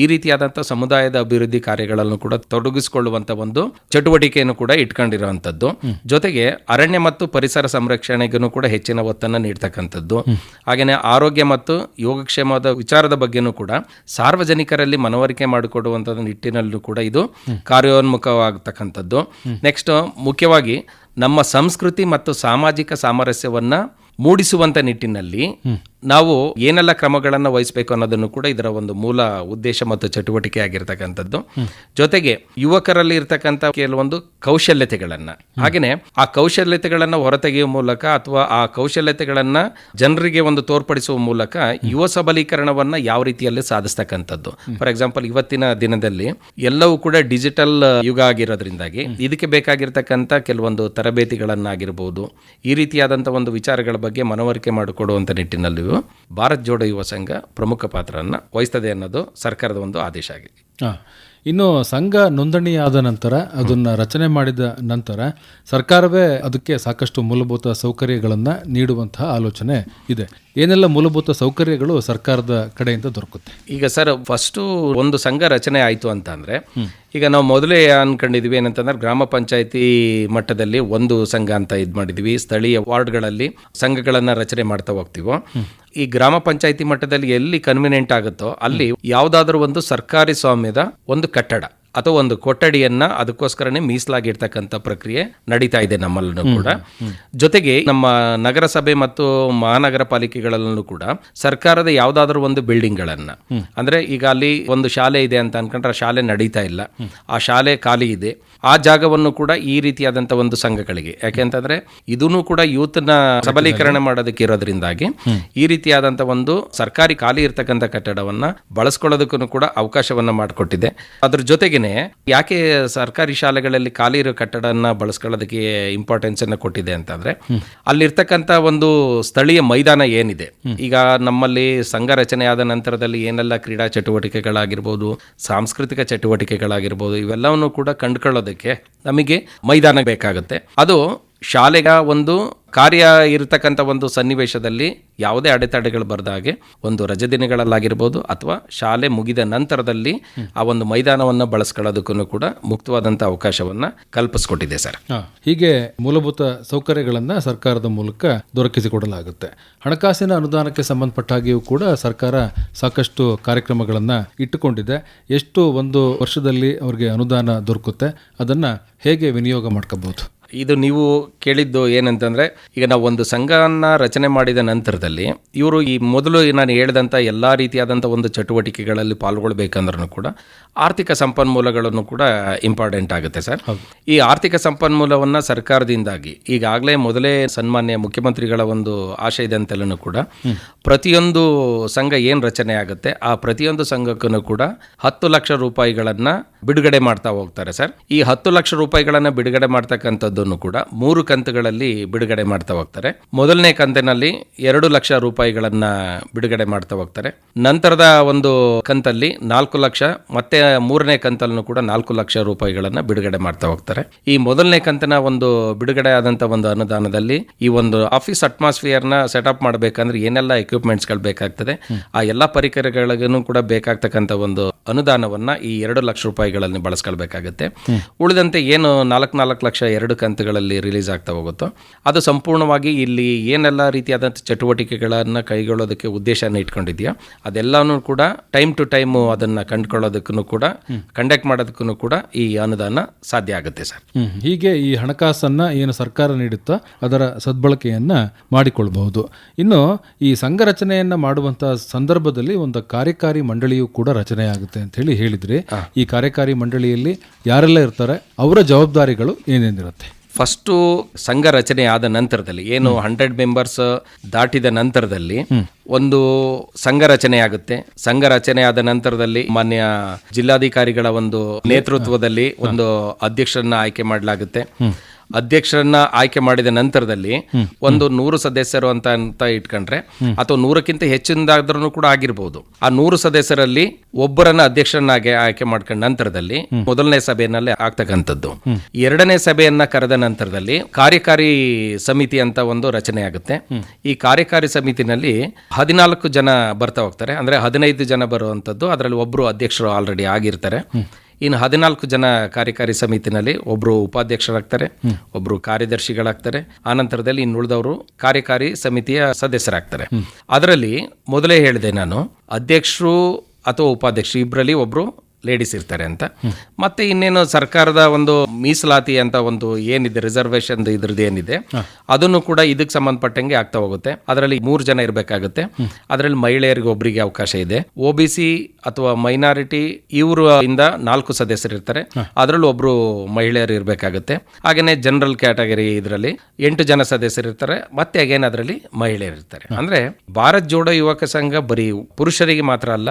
ಈ ರೀತಿಯಾದಂಥ ಸಮುದಾಯದ ಅಭಿವೃದ್ಧಿ ಕಾರ್ಯಗಳನ್ನು ಕೂಡ ತೊಡಗಿಸಿಕೊಳ್ಳುವಂತ ಒಂದು ಚಟುವಟಿಕೆಯನ್ನು ಕೂಡ ಇಟ್ಕೊಂಡಿರುವಂತದ್ದು. ಜೊತೆಗೆ ಅರಣ್ಯ ಮತ್ತು ಪರಿಸರ ಸಂರಕ್ಷಣೆಗೂ ಕೂಡ ಹೆಚ್ಚಿನ ಒತ್ತನ್ನು ನೀಡ್ತಕ್ಕಂಥದ್ದು. ಹಾಗೆಯೇ ಆರೋಗ್ಯ ಮತ್ತು ಯೋಗಕ್ಷೇಮದ ವಿಚಾರದ ಬಗ್ಗೆನೂ ಕೂಡ ಸಾರ್ವಜನಿಕರಲ್ಲಿ ಮನವರಿಕೆ ಮಾಡಿಕೊಡುವಂಥ ನಿಟ್ಟಿನಲ್ಲೂ ಕೂಡ ಇದು ಕಾರ್ಯೋನ್ಮುಖವಾಗತಕ್ಕಂಥದ್ದು. ನೆಕ್ಸ್ಟ್ ಮುಖ್ಯವಾಗಿ ನಮ್ಮ ಸಂಸ್ಕೃತಿ ಮತ್ತು ಸಾಮಾಜಿಕ ಸಾಮರಸ್ಯವನ್ನ ಮೂಡಿಸುವಂತ ನಿಟ್ಟಿನಲ್ಲಿ ನಾವು ಏನೆಲ್ಲ ಕ್ರಮಗಳನ್ನು ವಹಿಸಬೇಕು ಅನ್ನೋದನ್ನು ಕೂಡ ಇದರ ಒಂದು ಮೂಲ ಉದ್ದೇಶ ಮತ್ತು ಚಟುವಟಿಕೆ ಆಗಿರ್ತಕ್ಕಂಥದ್ದು. ಜೊತೆಗೆ ಯುವಕರಲ್ಲಿ ಇರ್ತಕ್ಕಂಥ ಕೆಲವೊಂದು ಕೌಶಲ್ಯತೆಗಳನ್ನ, ಹಾಗೆಯೇ ಆ ಕೌಶಲ್ಯತೆಗಳನ್ನು ಹೊರತೆಗೆಯುವ ಮೂಲಕ ಅಥವಾ ಆ ಕೌಶಲ್ಯತೆಗಳನ್ನ ಜನರಿಗೆ ಒಂದು ತೋರ್ಪಡಿಸುವ ಮೂಲಕ ಯುವ ಸಬಲೀಕರಣವನ್ನ ಯಾವ ರೀತಿಯಲ್ಲಿ ಸಾಧಿಸ್ತಕ್ಕಂಥದ್ದು. ಫಾರ್ ಎಕ್ಸಾಂಪಲ್, ಇವತ್ತಿನ ದಿನದಲ್ಲಿ ಎಲ್ಲವೂ ಕೂಡ ಡಿಜಿಟಲ್ ಯುಗ ಆಗಿರೋದ್ರಿಂದಾಗಿ ಇದಕ್ಕೆ ಬೇಕಾಗಿರ್ತಕ್ಕಂಥ ಕೆಲವೊಂದು ತರಬೇತಿಗಳನ್ನಾಗಿರ್ಬೋದು, ಈ ರೀತಿಯಾದಂಥ ಒಂದು ವಿಚಾರಗಳ ಬಗ್ಗೆ ಮನವರಿಕೆ ಮಾಡಿಕೊಡುವಂಥ ನಿಟ್ಟಿನಲ್ಲಿಯೂ ಭಾರತ್ ಜೋಡೋ ಯುವ ಸಂಘ ಪ್ರಮುಖ ಪಾತ್ರವನ್ನು ವಹಿಸ್ತದೆ ಅನ್ನೋದು ಸರ್ಕಾರದ ಒಂದು ಆದೇಶ ಆಗಿದೆ. ಇನ್ನು ಸಂಘ ನೋಂದಣಿಯಾದ ನಂತರ, ಅದನ್ನು ರಚನೆ ಮಾಡಿದ ನಂತರ ಸರ್ಕಾರವೇ ಅದಕ್ಕೆ ಸಾಕಷ್ಟು ಮೂಲಭೂತ ಸೌಕರ್ಯಗಳನ್ನು ನೀಡುವಂತಹ ಆಲೋಚನೆ ಇದೆ. ಏನೆಲ್ಲ ಮೂಲಭೂತ ಸೌಕರ್ಯಗಳು ಸರ್ಕಾರದ ಕಡೆಯಿಂದ ದೊರಕುತ್ತೆ? ಈಗ ಸರ್, ಫಸ್ಟು ಒಂದು ಸಂಘ ರಚನೆ ಆಯಿತು ಅಂತ ಅಂದರೆ, ಈಗ ನಾವು ಮೊದಲೇ ಅನ್ಕೊಂಡಿದ್ವಿ ಏನಂತಂದ್ರೆ ಗ್ರಾಮ ಪಂಚಾಯತಿ ಮಟ್ಟದಲ್ಲಿ ಒಂದು ಸಂಘ ಅಂತ ಇದು ಮಾಡಿದ್ವಿ, ಸ್ಥಳೀಯ ವಾರ್ಡ್ಗಳಲ್ಲಿ ಸಂಘಗಳನ್ನು ರಚನೆ ಮಾಡ್ತಾ ಹೋಗ್ತೀವೋ. ಈ ಗ್ರಾಮ ಪಂಚಾಯತಿ ಮಟ್ಟದಲ್ಲಿ ಎಲ್ಲಿ ಕನ್ವಿನಿಯೆಂಟ್ ಆಗುತ್ತೋ ಅಲ್ಲಿ ಯಾವುದಾದ್ರೂ ಒಂದು ಸರ್ಕಾರಿ ಸ್ವಾಮ್ಯದ ಒಂದು ಕಟ್ಟಡ ಅಥವಾ ಒಂದು ಕೊಠಡಿಯನ್ನ ಅದಕ್ಕೋಸ್ಕರನೇ ಮೀಸಲಾಗಿರ್ತಕ್ಕಂಥ ಪ್ರಕ್ರಿಯೆ ನಡೀತಾ ಇದೆ ನಮ್ಮಲ್ಲೂ ಕೂಡ. ಜೊತೆಗೆ ನಮ್ಮ ನಗರಸಭೆ ಮತ್ತು ಮಹಾನಗರ ಪಾಲಿಕೆಗಳಲ್ಲೂ ಕೂಡ ಸರ್ಕಾರದ ಯಾವುದಾದ್ರೂ ಒಂದು ಬಿಲ್ಡಿಂಗ್ಗಳನ್ನ, ಅಂದ್ರೆ ಈಗ ಅಲ್ಲಿ ಒಂದು ಶಾಲೆ ಇದೆ ಅಂತ ಅನ್ಕೊಂಡ್ರೆ ಆ ಶಾಲೆ ನಡೀತಾ ಇಲ್ಲ, ಆ ಶಾಲೆ ಖಾಲಿ ಇದೆ, ಆ ಜಾಗವನ್ನು ಕೂಡ ಈ ರೀತಿಯಾದಂಥ ಒಂದು ಸಂಘಗಳಿಗೆ, ಯಾಕೆಂತಂದ್ರೆ ಇದೂ ಕೂಡ ಯೂತ್ನ ಸಬಲೀಕರಣ ಮಾಡೋದಕ್ಕೆ ಇರೋದ್ರಿಂದಾಗಿ ಈ ರೀತಿಯಾದಂಥ ಒಂದು ಸರ್ಕಾರಿ ಖಾಲಿ ಇರ್ತಕ್ಕಂಥ ಕಟ್ಟಡವನ್ನ ಬಳಸ್ಕೊಳ್ಳೋದಕ್ಕೂ ಕೂಡ ಅವಕಾಶವನ್ನ ಮಾಡಿಕೊಟ್ಟಿದೆ. ಅದ್ರ ಜೊತೆಗೆ ಯಾಕೆ ಸರ್ಕಾರಿ ಶಾಲೆಗಳಲ್ಲಿ ಖಾಲಿ ಇರೋ ಕಟ್ಟಡನ ಬಳಸ್ಕೊಳ್ಳೋದಕ್ಕೆ ಇಂಪಾರ್ಟೆನ್ಸ್ ಅನ್ನು ಕೊಟ್ಟಿದೆ ಅಂತಂದ್ರೆ, ಅಲ್ಲಿರ್ತಕ್ಕಂಥ ಒಂದು ಸ್ಥಳೀಯ ಮೈದಾನ ಏನಿದೆ, ಈಗ ನಮ್ಮಲ್ಲಿ ಸಂಘ ರಚನೆ ಆದ ನಂತರದಲ್ಲಿ ಏನೆಲ್ಲ ಕ್ರೀಡಾ ಚಟುವಟಿಕೆಗಳಾಗಿರ್ಬೋದು, ಸಾಂಸ್ಕೃತಿಕ ಚಟುವಟಿಕೆಗಳಾಗಿರ್ಬೋದು, ಇವೆಲ್ಲವನ್ನು ಕೂಡ ಕಂಡುಕೊಳ್ಳೋದಕ್ಕೆ ನಮಗೆ ಮೈದಾನ ಬೇಕಾಗುತ್ತೆ. ಅದು ಶಾಲೆಗ ಒಂದು ಕಾರ್ಯ ಇರತಕ್ಕಂಥ ಒಂದು ಸನ್ನಿವೇಶದಲ್ಲಿ ಯಾವುದೇ ಅಡೆತಡೆಗಳು ಬರದ ಹಾಗೆ ಒಂದು ರಜೆ ದಿನಗಳಲ್ಲಾಗಿರ್ಬೋದು ಅಥವಾ ಶಾಲೆ ಮುಗಿದ ನಂತರದಲ್ಲಿ ಆ ಒಂದು ಮೈದಾನವನ್ನು ಬಳಸ್ಕೊಳ್ಳೋದಕ್ಕೂ ಕೂಡ ಮುಕ್ತವಾದಂಥ ಅವಕಾಶವನ್ನು ಕಲ್ಪಿಸ್ಕೊಟ್ಟಿದೆ ಸರ್. ಹೀಗೆ ಮೂಲಭೂತ ಸೌಕರ್ಯಗಳನ್ನು ಸರ್ಕಾರದ ಮೂಲಕ ದೊರಕಿಸಿಕೊಡಲಾಗುತ್ತೆ. ಹಣಕಾಸಿನ ಅನುದಾನಕ್ಕೆ ಸಂಬಂಧಪಟ್ಟ ಹಾಗೆಯೂ ಕೂಡ ಸರ್ಕಾರ ಸಾಕಷ್ಟು ಕಾರ್ಯಕ್ರಮಗಳನ್ನು ಇಟ್ಟುಕೊಂಡಿದೆ. ಎಷ್ಟು ಒಂದು ವರ್ಷದಲ್ಲಿ ಅವರಿಗೆ ಅನುದಾನ ದೊರಕುತ್ತೆ, ಅದನ್ನು ಹೇಗೆ ವಿನಿಯೋಗ ಮಾಡ್ಕೋಬಹುದು? ಇದು ನೀವು ಕೇಳಿದ್ದು ಏನಂತಂದರೆ, ಈಗ ನಾವು ಒಂದು ಸಂಘವನ್ನು ರಚನೆ ಮಾಡಿದ ನಂತರದಲ್ಲಿ ಇವರು ಈ ಮೊದಲು ನಾನು ಹೇಳಿದಂಥ ಎಲ್ಲ ರೀತಿಯಾದಂಥ ಒಂದು ಚಟುವಟಿಕೆಗಳಲ್ಲಿ ಪಾಲ್ಗೊಳ್ಬೇಕಂದ್ರೂ ಕೂಡ ಆರ್ಥಿಕ ಸಂಪನ್ಮೂಲಗಳನ್ನು ಕೂಡ ಇಂಪಾರ್ಟೆಂಟ್ ಆಗುತ್ತೆ ಸರ್. ಈ ಆರ್ಥಿಕ ಸಂಪನ್ಮೂಲವನ್ನು ಸರ್ಕಾರದಿಂದಾಗಿ ಈಗಾಗಲೇ ಮೊದಲೇ ಸನ್ಮಾನ್ಯ ಮುಖ್ಯಮಂತ್ರಿಗಳ ಒಂದು ಆಶಯದಂತೆಲ್ಲೂ ಕೂಡ ಪ್ರತಿಯೊಂದು ಸಂಘ ಏನು ರಚನೆ ಆಗುತ್ತೆ ಆ ಪ್ರತಿಯೊಂದು ಸಂಘಕ್ಕೂ ಕೂಡ 10 ಲಕ್ಷ ರೂಪಾಯಿಗಳನ್ನು ಬಿಡುಗಡೆ ಮಾಡ್ತಾ ಹೋಗ್ತಾರೆ ಸರ್. ಈ 10 ಲಕ್ಷ ರೂಪಾಯಿಗಳನ್ನು ಬಿಡುಗಡೆ ಮಾಡ್ತಕ್ಕಂಥದ್ದನ್ನು ಕೂಡ 3 ಕಂತುಗಳಲ್ಲಿ ಬಿಡುಗಡೆ ಮಾಡ್ತಾ ಹೋಗ್ತಾರೆ. ಮೊದಲನೇ ಕಂತಿನಲ್ಲಿ 2 ಲಕ್ಷ ರೂಪಾಯಿಗಳನ್ನು ಬಿಡುಗಡೆ ಮಾಡ್ತಾ ಹೋಗ್ತಾರೆ. ನಂತರದ ಒಂದು ಕಂತಲ್ಲಿ 4 ಲಕ್ಷ, ಮತ್ತೆ 3ನೇ ಕಂತಲ್ಲೂ ಕೂಡ 4 ಲಕ್ಷ ರೂಪಾಯಿಗಳನ್ನು ಬಿಡುಗಡೆ ಮಾಡ್ತಾ ಹೋಗ್ತಾರೆ. ಈ ಮೊದಲನೇ ಕಂತಿನ ಒಂದು ಬಿಡುಗಡೆ ಆದಂಥ ಒಂದು ಅನುದಾನದಲ್ಲಿ ಈ ಒಂದು ಆಫೀಸ್ ಅಟ್ಮಾಸ್ಫಿಯರ್ನ ಸೆಟಪ್ ಮಾಡಬೇಕಂದ್ರೆ ಏನೆಲ್ಲ ಎಕ್ವಿಪ್ಮೆಂಟ್ಸ್ಗಳು ಬೇಕಾಗ್ತದೆ, ಆ ಎಲ್ಲ ಪರಿಕರಗಳಿಗೂ ಕೂಡ ಬೇಕಾಗ್ತಕ್ಕಂಥ ಒಂದು ಅನುದಾನವನ್ನು ಈ 2 ಲಕ್ಷ ರೂಪಾಯಿಗಳಲ್ಲಿ ಬಳಸ್ಕೊಳ್ಬೇಕಾಗತ್ತೆ. ಉಳಿದಂತೆ ಏನು 4 ಲಕ್ಷ 2 ಕಂತುಗಳಲ್ಲಿ ರಿಲೀಸ್ ಆಗ್ತಾ ಹೋಗುತ್ತೋ ಅದು ಸಂಪೂರ್ಣವಾಗಿ ಇಲ್ಲಿ ಏನೆಲ್ಲ ರೀತಿಯಾದಂಥ ಚಟುವಟಿಕೆಗಳನ್ನು ಕೈಗೊಳ್ಳೋದಕ್ಕೆ ಉದ್ದೇಶನ ಇಟ್ಕೊಂಡಿದೆಯಾ ಅದೆಲ್ಲನೂ ಕೂಡ ಟೈಮ್ ಟು ಟೈಮು ಅದನ್ನು ಕಂಡುಕೊಳ್ಳೋದಕ್ಕೂ ಕೂಡ ಕಂಡಕ್ಟ್ ಮಾಡೋದಕ್ಕೂ ಕೂಡ ಈ ಅನುದಾನ ಸಾಧ್ಯ ಆಗುತ್ತೆ ಸರ್. ಹೀಗೆ ಈ ಹಣಕಾಸನ್ನು ಏನು ಸರ್ಕಾರ ನೀಡುತ್ತೋ ಅದರ ಸದ್ಬಳಕೆಯನ್ನು ಮಾಡಿಕೊಳ್ಬಹುದು. ಇನ್ನು ಈ ಸಂಘ ರಚನೆಯನ್ನು ಮಾಡುವಂಥ ಸಂದರ್ಭದಲ್ಲಿ ಒಂದು ಕಾರ್ಯಕಾರಿ ಮಂಡಳಿಯೂ ಕೂಡ ರಚನೆ ಆಗುತ್ತೆ ಅಂತ ಹೇಳಿದ್ರಿ. ಈ ಕಾರ್ಯಕಾರಿ ಮಂಡಳಿಯಲ್ಲಿ ಯಾರೆಲ್ಲ ಇರ್ತಾರೆ, ಅವರ ಜವಾಬ್ದಾರಿಗಳು ಏನೇನಿರುತ್ತೆ? ಫಸ್ಟು ಸಂಘ ರಚನೆ ಆದ ನಂತರದಲ್ಲಿ ಏನು 100 ಮೆಂಬರ್ಸ್ ದಾಟಿದ ನಂತರದಲ್ಲಿ ಒಂದು ಸಂಘ ರಚನೆ ಆಗುತ್ತೆ. ಸಂಘ ರಚನೆ ಆದ ನಂತರದಲ್ಲಿ ಮಾನ್ಯ ಜಿಲ್ಲಾಧಿಕಾರಿಗಳ ಒಂದು ನೇತೃತ್ವದಲ್ಲಿ ಒಂದು ಅಧ್ಯಕ್ಷರನ್ನ ಆಯ್ಕೆ ಮಾಡಲಾಗುತ್ತೆ. ಅಧ್ಯಕ್ಷರನ್ನ ಆಯ್ಕೆ ಮಾಡಿದ ನಂತರದಲ್ಲಿ ಒಂದು 100 ಸದಸ್ಯರು ಅಂತ ಇಟ್ಕೊಂಡ್ರೆ ಅಥವಾ 100ಕ್ಕಿಂತ ಹೆಚ್ಚಿನದಾದ್ರೂ ಕೂಡ ಆಗಿರ್ಬೋದು. ಆ 100 ಸದಸ್ಯರಲ್ಲಿ ಒಬ್ಬರನ್ನ ಅಧ್ಯಕ್ಷರನ್ನಾಗಿ ಆಯ್ಕೆ ಮಾಡ್ಕೊಂಡ ನಂತರದಲ್ಲಿ ಮೊದಲನೇ ಸಭೆಯಲ್ಲೇ ಆಗ್ತಕ್ಕಂಥದ್ದು. ಎರಡನೇ ಸಭೆಯನ್ನ ಕರೆದ ನಂತರದಲ್ಲಿ ಕಾರ್ಯಕಾರಿ ಸಮಿತಿ ಅಂತ ಒಂದು ರಚನೆ ಆಗುತ್ತೆ. ಈ ಕಾರ್ಯಕಾರಿ ಸಮಿತಿನಲ್ಲಿ 14 ಜನ ಬರ್ತಾ ಹೋಗ್ತಾರೆ. ಅಂದ್ರೆ 15 ಜನ ಬರುವಂತದ್ದು, ಅದರಲ್ಲಿ ಒಬ್ರು ಅಧ್ಯಕ್ಷರು ಆಲ್ರೆಡಿ ಆಗಿರ್ತಾರೆ. ಇನ್ನು 14 ಜನ ಕಾರ್ಯಕಾರಿ ಸಮಿತಿನಲ್ಲಿ ಒಬ್ರು ಉಪಾಧ್ಯಕ್ಷರಾಗ್ತಾರೆ, ಒಬ್ರು ಕಾರ್ಯದರ್ಶಿಗಳಾಗ್ತಾರೆ. ಆನಂತರದಲ್ಲಿ ಇನ್ನುಳಿದವರು ಕಾರ್ಯಕಾರಿ ಸಮಿತಿಯ ಸದಸ್ಯರಾಗ್ತಾರೆ. ಅದರಲ್ಲಿ ಮೊದಲೇ ಹೇಳಿದೆ ನಾನು, ಅಧ್ಯಕ್ಷರು ಅಥವಾ ಉಪಾಧ್ಯಕ್ಷರು ಇಬ್ಬರಲ್ಲಿ ಒಬ್ರು ಲೇಡೀಸ್ ಇರ್ತಾರೆ ಅಂತ. ಮತ್ತೆ ಇನ್ನೇನು ಸರ್ಕಾರದ ಒಂದು ಮೀಸಲಾತಿ ಅಂತ ಒಂದು ಏನಿದೆ, ರಿಸರ್ವೇಶನ್ ಇದ್ರದ್ದು ಏನಿದೆ, ಅದನ್ನು ಕೂಡ ಇದಕ್ಕೆ ಸಂಬಂಧಪಟ್ಟಂಗೆ ಆಗ್ತಾ ಹೋಗುತ್ತೆ. ಅದರಲ್ಲಿ 3 ಜನ ಇರಬೇಕಾಗುತ್ತೆ. ಅದರಲ್ಲಿ ಮಹಿಳೆಯರಿಗೆ ಒಬ್ಬರಿಗೆ ಅವಕಾಶ ಇದೆ. OBC ಅಥವಾ ಮೈನಾರಿಟಿ ಇವರು ಇಂದ 4 ಸದಸ್ಯರು ಇರ್ತಾರೆ. ಅದರಲ್ಲೂ ಒಬ್ರು ಮಹಿಳೆಯರು ಇರಬೇಕಾಗುತ್ತೆ. ಹಾಗೇನೆ ಜನರಲ್ ಕ್ಯಾಟಗರಿ ಇದರಲ್ಲಿ 8 ಜನ ಸದಸ್ಯರು ಇರ್ತಾರೆ. ಮತ್ತೆ ಅಗೇನ್ ಅದರಲ್ಲಿ ಮಹಿಳೆಯರು ಇರ್ತಾರೆ. ಅಂದ್ರೆ ಭಾರತ್ ಜೋಡೋ ಯುವಕ ಸಂಘ ಬರೀ ಪುರುಷರಿಗೆ ಮಾತ್ರ ಅಲ್ಲ,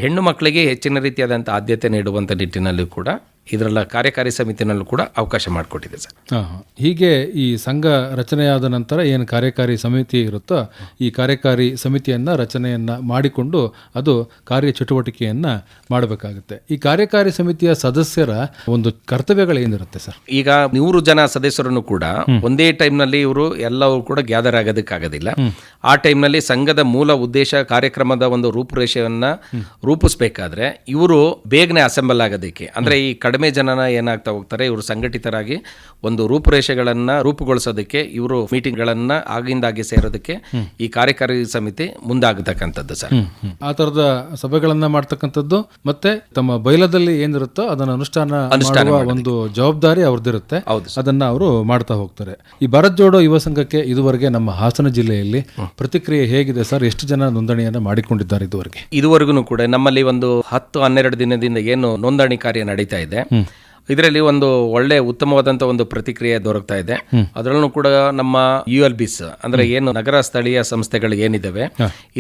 ಹೆಣ್ಣು ಮಕ್ಕಳಿಗೆ ಹೆಚ್ಚಿನ ರೀತಿಯಾದಂಥ ಆದ್ಯತೆ ನೀಡುವಂಥ ನಿಟ್ಟಿನಲ್ಲಿ ಕೂಡ ಇದರಲ್ಲ ಕಾರ್ಯಕಾರಿ ಸಮಿತಿನಲ್ಲೂ ಕೂಡ ಅವಕಾಶ ಮಾಡಿಕೊಟ್ಟಿದೆ ಸರ್. ಹೀಗೆ ಈ ಸಂಘ ರಚನೆಯಾದ ನಂತರ ಏನು ಕಾರ್ಯಕಾರಿ ಸಮಿತಿ ಇರುತ್ತೋ ಈ ಕಾರ್ಯಕಾರಿ ಸಮಿತಿಯನ್ನು ರಚನೆಯನ್ನು ಮಾಡಿಕೊಂಡು ಅದು ಕಾರ್ಯಚಟುವಟಿಕೆಯನ್ನು ಮಾಡಬೇಕಾಗುತ್ತೆ. ಈ ಕಾರ್ಯಕಾರಿ ಸಮಿತಿಯ ಸದಸ್ಯರ ಒಂದು ಕರ್ತವ್ಯಗಳೇನಿರುತ್ತೆ ಸರ್? ಈಗ 100 ಜನ ಸದಸ್ಯರನ್ನು ಕೂಡ ಒಂದೇ ಟೈಮ್ನಲ್ಲಿ ಇವರು ಎಲ್ಲವೂ ಕೂಡ ಗ್ಯಾದರ್ ಆಗೋದಕ್ಕಾಗೋದಿಲ್ಲ. ಆ ಟೈಮ್ನಲ್ಲಿ ಸಂಘದ ಮೂಲ ಉದ್ದೇಶ ಕಾರ್ಯಕ್ರಮದ ಒಂದು ರೂಪುರೇಷೆಯನ್ನ ರೂಪಿಸಬೇಕಾದ್ರೆ ಇವರು ಬೇಗನೆ ಅಸೆಂಬಲ್ ಆಗೋದಕ್ಕೆ, ಅಂದ್ರೆ ಈ ಕಡಿಮೆ ಜನನ ಏನಾಗ್ತಾ ಹೋಗ್ತಾರೆ, ಇವರು ಸಂಘಟಿತರಾಗಿ ಒಂದು ರೂಪುರೇಷೆಗಳನ್ನ ರೂಪುಗೊಳಿಸೋದಕ್ಕೆ, ಇವರು ಮೀಟಿಂಗ್ಗಳನ್ನ ಆಗಿಂದಾಗಿ ಸೇರೋದಕ್ಕೆ ಈ ಕಾರ್ಯಕಾರಿ ಸಮಿತಿ ಮುಂದಾಗತಕ್ಕಂಥದ್ದು ಸರ್. ಆ ತರದ ಸಭೆಗಳನ್ನ ಮಾಡ್ತಕ್ಕಂಥದ್ದು ಮತ್ತೆ ತಮ್ಮ ಬೈಲದಲ್ಲಿ ಏನಿರುತ್ತೋ ಅದನ್ನು ಅನುಷ್ಠಾನ ಮಾಡುವ ಒಂದು ಜವಾಬ್ದಾರಿ ಅವ್ರದ್ದಿರುತ್ತೆ. ಅದನ್ನ ಅವರು ಮಾಡ್ತಾ ಹೋಗ್ತಾರೆ. ಈ ಭಾರತ್ ಜೋಡೋ ಯುವ ಸಂಘಕ್ಕೆ ಇದುವರೆಗೆ ನಮ್ಮ ಹಾಸನ ಜಿಲ್ಲೆಯಲ್ಲಿ ಪ್ರತಿಕ್ರಿಯೆ ಹೇಗಿದೆ ಸರ್? ಎಷ್ಟು ಜನ ನೋಂದಣಿಯನ್ನ ಮಾಡಿಕೊಂಡಿದ್ದಾರೆ ಇದುವರೆಗೆ? ಇದುವರೆಗೂ ಕೂಡ ನಮ್ಮಲ್ಲಿ ಒಂದು 10-12 ದಿನದಿಂದ ಏನು ನೋಂದಣಿ ಕಾರ್ಯ ನಡೀತಾ ಇದೆ, ಇದರಲ್ಲಿ ಒಂದು ಒಳ್ಳೆ ಉತ್ತಮವಾದಂಥ ಒಂದು ಪ್ರತಿಕ್ರಿಯೆ ದೊರಕ್ತಾ ಇದೆ. ಅದರಲ್ಲೂ ಕೂಡ ನಮ್ಮ ULBs ಅಂದ್ರೆ ಏನು ನಗರ ಸ್ಥಳೀಯ ಸಂಸ್ಥೆಗಳು ಏನಿದ್ದಾವೆ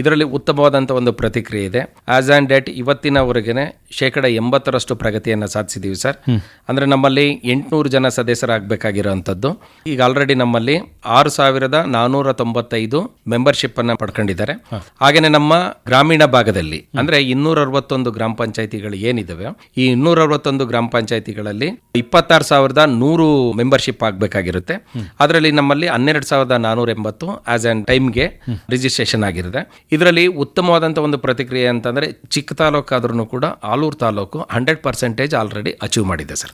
ಇದರಲ್ಲಿ ಉತ್ತಮವಾದಂಥ ಒಂದು ಪ್ರತಿಕ್ರಿಯೆ ಇದೆ. ಆಸ್ ಆನ್ ಡೇಟ್ ಇವತ್ತಿನವರೆಗೆ 80% ಪ್ರಗತಿಯನ್ನು ಸಾಧಿಸಿದೀವಿ ಸರ್. ಅಂದ್ರೆ ನಮ್ಮಲ್ಲಿ 800 ಜನ ಸದಸ್ಯರಾಗಬೇಕಾಗಿರೋಂಥದ್ದು ಈಗ ಆಲ್ರೆಡಿ ನಮ್ಮಲ್ಲಿ 6495 ಮೆಂಬರ್ಶಿಪ್ ಅನ್ನ ಪಡ್ಕೊಂಡಿದ್ದಾರೆ. ಹಾಗೇನೆ ನಮ್ಮ ಗ್ರಾಮೀಣ ಭಾಗದಲ್ಲಿ ಅಂದ್ರೆ 261 ಗ್ರಾಮ ಪಂಚಾಯತಿಗಳು ಏನಿದಾವೆ, ಈ 261 ಗ್ರಾಮ ಪಂಚಾಯತಿಗಳಲ್ಲಿ 26,100 ಮೆಂಬರ್ಶಿಪ್ ಆಗಬೇಕಾಗಿರುತ್ತೆ. ಅದರಲ್ಲಿ ನಮ್ಮಲ್ಲಿ 12,480 ಆಸ್ ಆನ್ ಟೈಮ್ಗೆ ರಿಜಿಸ್ಟ್ರೇಷನ್ ಆಗಿರುತ್ತೆ. ಇದರಲ್ಲಿ ಉತ್ತಮವಾದಂಥ ಒಂದು ಪ್ರತಿಕ್ರಿಯೆ ಅಂತಂದ್ರೆ ಚಿಕ್ಕ ತಾಲೂಕು ಆದ್ರೂ ಕೂಡ ಆಲೂರು ತಾಲೂಕು 100% ಆಲ್ರೆಡಿ ಅಚೀವ್ ಮಾಡಿದೆ ಸರ್.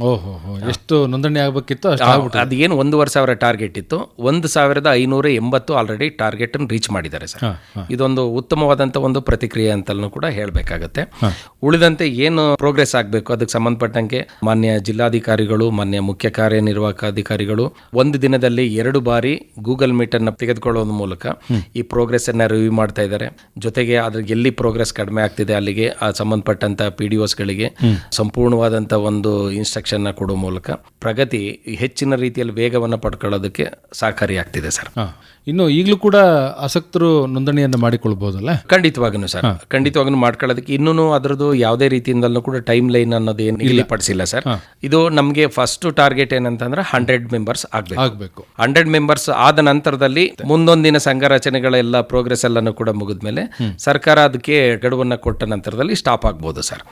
ಎಷ್ಟು ನೋಂದಣಿ ಆಗಬೇಕಿತ್ತು ಅದೇನು 1,500 ಟಾರ್ಗೆಟ್ ಇತ್ತು, 1,580 ಆಲ್ರೆಡಿ ಟಾರ್ಗೆಟ್ ರೀಚ್ ಮಾಡಿದ್ದಾರೆ ಸರ್. ಇದೊಂದು ಉತ್ತಮವಾದಂಥ ಒಂದು ಪ್ರತಿಕ್ರಿಯೆ ಅಂತಲೂ ಕೂಡ ಹೇಳಬೇಕಾಗತ್ತೆ. ಉಳಿದಂತೆ ಏನು ಪ್ರೋಗ್ರೆಸ್ ಆಗಬೇಕು ಅದಕ್ಕೆ ಸಂಬಂಧಪಟ್ಟಂಗೆ ಮಾನ್ಯ ಜಿಲ್ಲಾಧಿಕಾರಿಗಳು, ಮಾನ್ಯ ಮುಖ್ಯ ಕಾರ್ಯನಿರ್ವಾಹಕ ಅಧಿಕಾರಿಗಳು ಒಂದು ದಿನದಲ್ಲಿ 2 ಬಾರಿ ಗೂಗಲ್ ಮೀಟ್ ಅನ್ನು ತೆಗೆದುಕೊಳ್ಳೋದ್ರ ಮೂಲಕ ಈ ಪ್ರೋಗ್ರೆಸ್ ಅನ್ನ ರಿವ್ಯೂ ಮಾಡ್ತಾ ಇದ್ದಾರೆ. ಜೊತೆಗೆ ಅದ್ರಿಗೆ ಎಲ್ಲಿ ಪ್ರೋಗ್ರೆಸ್ ಕಡಿಮೆ ಆಗ್ತಿದೆ ಅಲ್ಲಿಗೆ ಆ ಸಂಬಂಧಪಟ್ಟಂತ PDOs ಗಳಿಗೆ ಸಂಪೂರ್ಣವಾದಂತ ಒಂದು ಇನ್ಸ್ಟ್ರಕ್ಷನ್ ಕೊಡೋ ಮೂಲಕ ಪ್ರಗತಿ ಹೆಚ್ಚಿನ ರೀತಿಯಲ್ಲಿ ವೇಗವನ್ನು ಪಡ್ಕೊಳ್ಳೋದಕ್ಕೆ ಸಹಕಾರಿಯಾಗ್ತಿದೆ ಸರ್. ಇನ್ನು ಈಗಲೂ ಕೂಡ ಆಸಕ್ತರು ನೋಂದಣಿಯನ್ನು ಮಾಡಿಕೊಳ್ಬಹುದಲ್ಲ? ಖಂಡಿತವಾಗೂ ಸರ್, ಖಂಡಿತವಾಗೂ ಮಾಡ್ಕೊಳ್ಳೋದಕ್ಕೆ ಇನ್ನೂ ಅದರದ್ದು ಯಾವುದೇ ರೀತಿಯಿಂದಲೂ ಕೂಡ ಟೈಮ್ ಲೈನ್ ಅನ್ನೋದು ಏನು ನಿಗದಿಪಡಿಸಿಲ್ಲ ಸರ್. ಇದು ನಮಗೆ ಫಸ್ಟ್ ಟಾರ್ಗೆಟ್ ಏನಂತಂದ್ರೆ 100 ಮೆಂಬರ್ಸ್ ಆಗಬೇಕು. 100 ಮೆಂಬರ್ಸ್ ಆದ ನಂತರದಲ್ಲಿ ಮುಂದೊಂದಿನ ಸಂಘ ರಚನೆಗಳೆಲ್ಲ ಪ್ರೋಗ್ರೆಸ್ ಎಲ್ಲಾನು ಕೂಡ ಮುಗಿದ್ಮೇಲೆ ಸರ್ಕಾರ ಅದಕ್ಕೆ ಗಡುವನ್ನ ಕೊಟ್ಟ ನಂತರದಲ್ಲಿ ಸ್ಟಾಪ್ ಆಗ್ಬೋದು ಸರ್.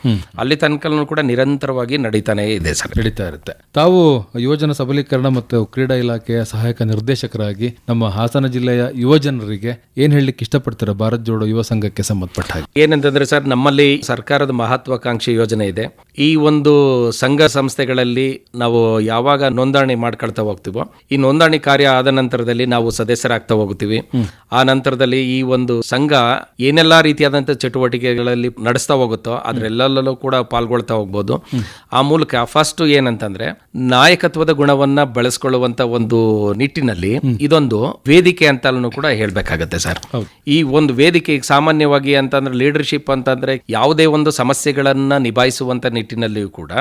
ಅಲ್ಲಿ ತನಕ ಕೂಡ ನಿರಂತರವಾಗಿ ನಡೀತಾನೆ ಇದೆ ಸರ್, ನಡೀತಾ ಇರುತ್ತೆ. ತಾವು ಯುವಜನ ಸಬಲೀಕರಣ ಮತ್ತು ಕ್ರೀಡಾ ಇಲಾಖೆಯ ಸಹಾಯಕ ನಿರ್ದೇಶಕರಾಗಿ ನಮ್ಮ ಹಾಸನ ಜಿಲ್ಲೆಯ ಯುವ ಜನರಿಗೆ ಏನ್ ಹೇಳಲಿಕ್ಕೆ ಇಷ್ಟಪಡ್ತಾರೆ ಭಾರತ್ ಜೋಡೋ ಯುವ ಸಂಘಕ್ಕೆ ಸಂಬಂಧಪಟ್ಟ ಹಾಗೆ? ಏನಂತಂದ್ರೆ ಸರ್, ನಮ್ಮಲ್ಲಿ ಸರ್ಕಾರದ ಮಹತ್ವಾಕಾಂಕ್ಷಿ ಯೋಜನೆ ಇದೆ. ಈ ಒಂದು ಸಂಘ ಸಂಸ್ಥೆಗಳಲ್ಲಿ ನಾವು ಯಾವಾಗ ನೋಂದಣಿ ಮಾಡ್ಕೊಳ್ತಾ ಹೋಗ್ತೀವೋ, ಈ ನೋಂದಣಿ ಕಾರ್ಯ ಆದ ನಂತರದಲ್ಲಿ ನಾವು ಸದಸ್ಯರಾಗ್ತಾ ಹೋಗ್ತೀವಿ. ಆ ನಂತರದಲ್ಲಿ ಈ ಒಂದು ಸಂಘ ಏನೆಲ್ಲಾ ರೀತಿಯಾದಂತಹ ಚಟುವಟಿಕೆಗಳಲ್ಲಿ ನಡೆಸ್ತಾ ಹೋಗುತ್ತೋ ಅದ್ರೆಲ್ಲಲ್ಲೂ ಕೂಡ ಪಾಲ್ಗೊಳ್ತಾ ಹೋಗ್ಬೋದು. ಆ ಮೂಲಕ ಫಸ್ಟ್ ಏನಂತಂದ್ರೆ ನಾಯಕತ್ವದ ಗುಣವನ್ನ ಬೆಳೆಸ್ಕೊಳ್ಳುವಂತ ಒಂದು ನಿಟ್ಟಿನಲ್ಲಿ ಇದೊಂದು ವೇದಿಕೆ ಅಂತಲೂ ಕೂಡ ಹೇಳ್ಬೇಕಾಗತ್ತೆ ಸರ್. ಈ ಒಂದು ವೇದಿಕೆ ಸಾಮಾನ್ಯವಾಗಿ ಅಂತಂದ್ರೆ ಲೀಡರ್ಶಿಪ್ ಅಂತಂದ್ರೆ ಯಾವುದೇ ಒಂದು ಸಮಸ್ಯೆಗಳನ್ನ ನಿಭಾಯಿಸುವಂತ ನಿಟ್ಟಿನಲ್ಲಿಯೂ ಕೂಡ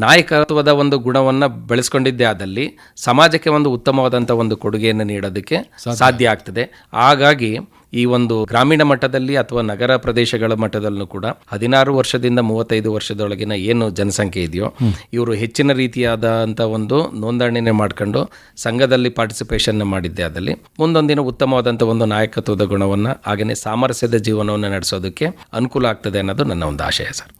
ನಾಯಕತ್ವದ ಒಂದು ಗುಣವನ್ನ ಬೆಳೆಸ್ಕೊಂಡಿದ್ದೇ ಆದಲ್ಲಿ ಸಮಾಜಕ್ಕೆ ಒಂದು ಉತ್ತಮವಾದಂತ ಒಂದು ಕೊಡುಗೆಯನ್ನು ನೀಡೋದಕ್ಕೆ ಸಾಧ್ಯ ಆಗ್ತದೆ. ಹಾಗಾಗಿ ಈ ಒಂದು ಗ್ರಾಮೀಣ ಮಟ್ಟದಲ್ಲಿ ಅಥವಾ ನಗರ ಪ್ರದೇಶಗಳ ಮಟ್ಟದಲ್ಲೂ ಕೂಡ 16 ವರ್ಷದಿಂದ 35 ವರ್ಷದೊಳಗಿನ ಏನು ಜನಸಂಖ್ಯೆ ಇದೆಯೋ ಇವರು ಹೆಚ್ಚಿನ ರೀತಿಯಾದಂಥ ಒಂದು ನೋಂದಣಿನೇ ಮಾಡ್ಕೊಂಡು ಸಂಘದಲ್ಲಿ ಪಾರ್ಟಿಸಿಪೇಷನ್ ಮಾಡಿದ್ದೆ ಆದಲ್ಲಿ ಮುಂದೊಂದಿನ ಉತ್ತಮವಾದಂಥ ಒಂದು ನಾಯಕತ್ವದ ಗುಣವನ್ನು ಹಾಗೆಯೇ ಸಾಮರಸ್ಯದ ಜೀವನವನ್ನು ನಡೆಸೋದಕ್ಕೆ ಅನುಕೂಲ ಆಗ್ತದೆ ಅನ್ನೋದು ನನ್ನ ಒಂದು ಆಶಯ ಸರ್.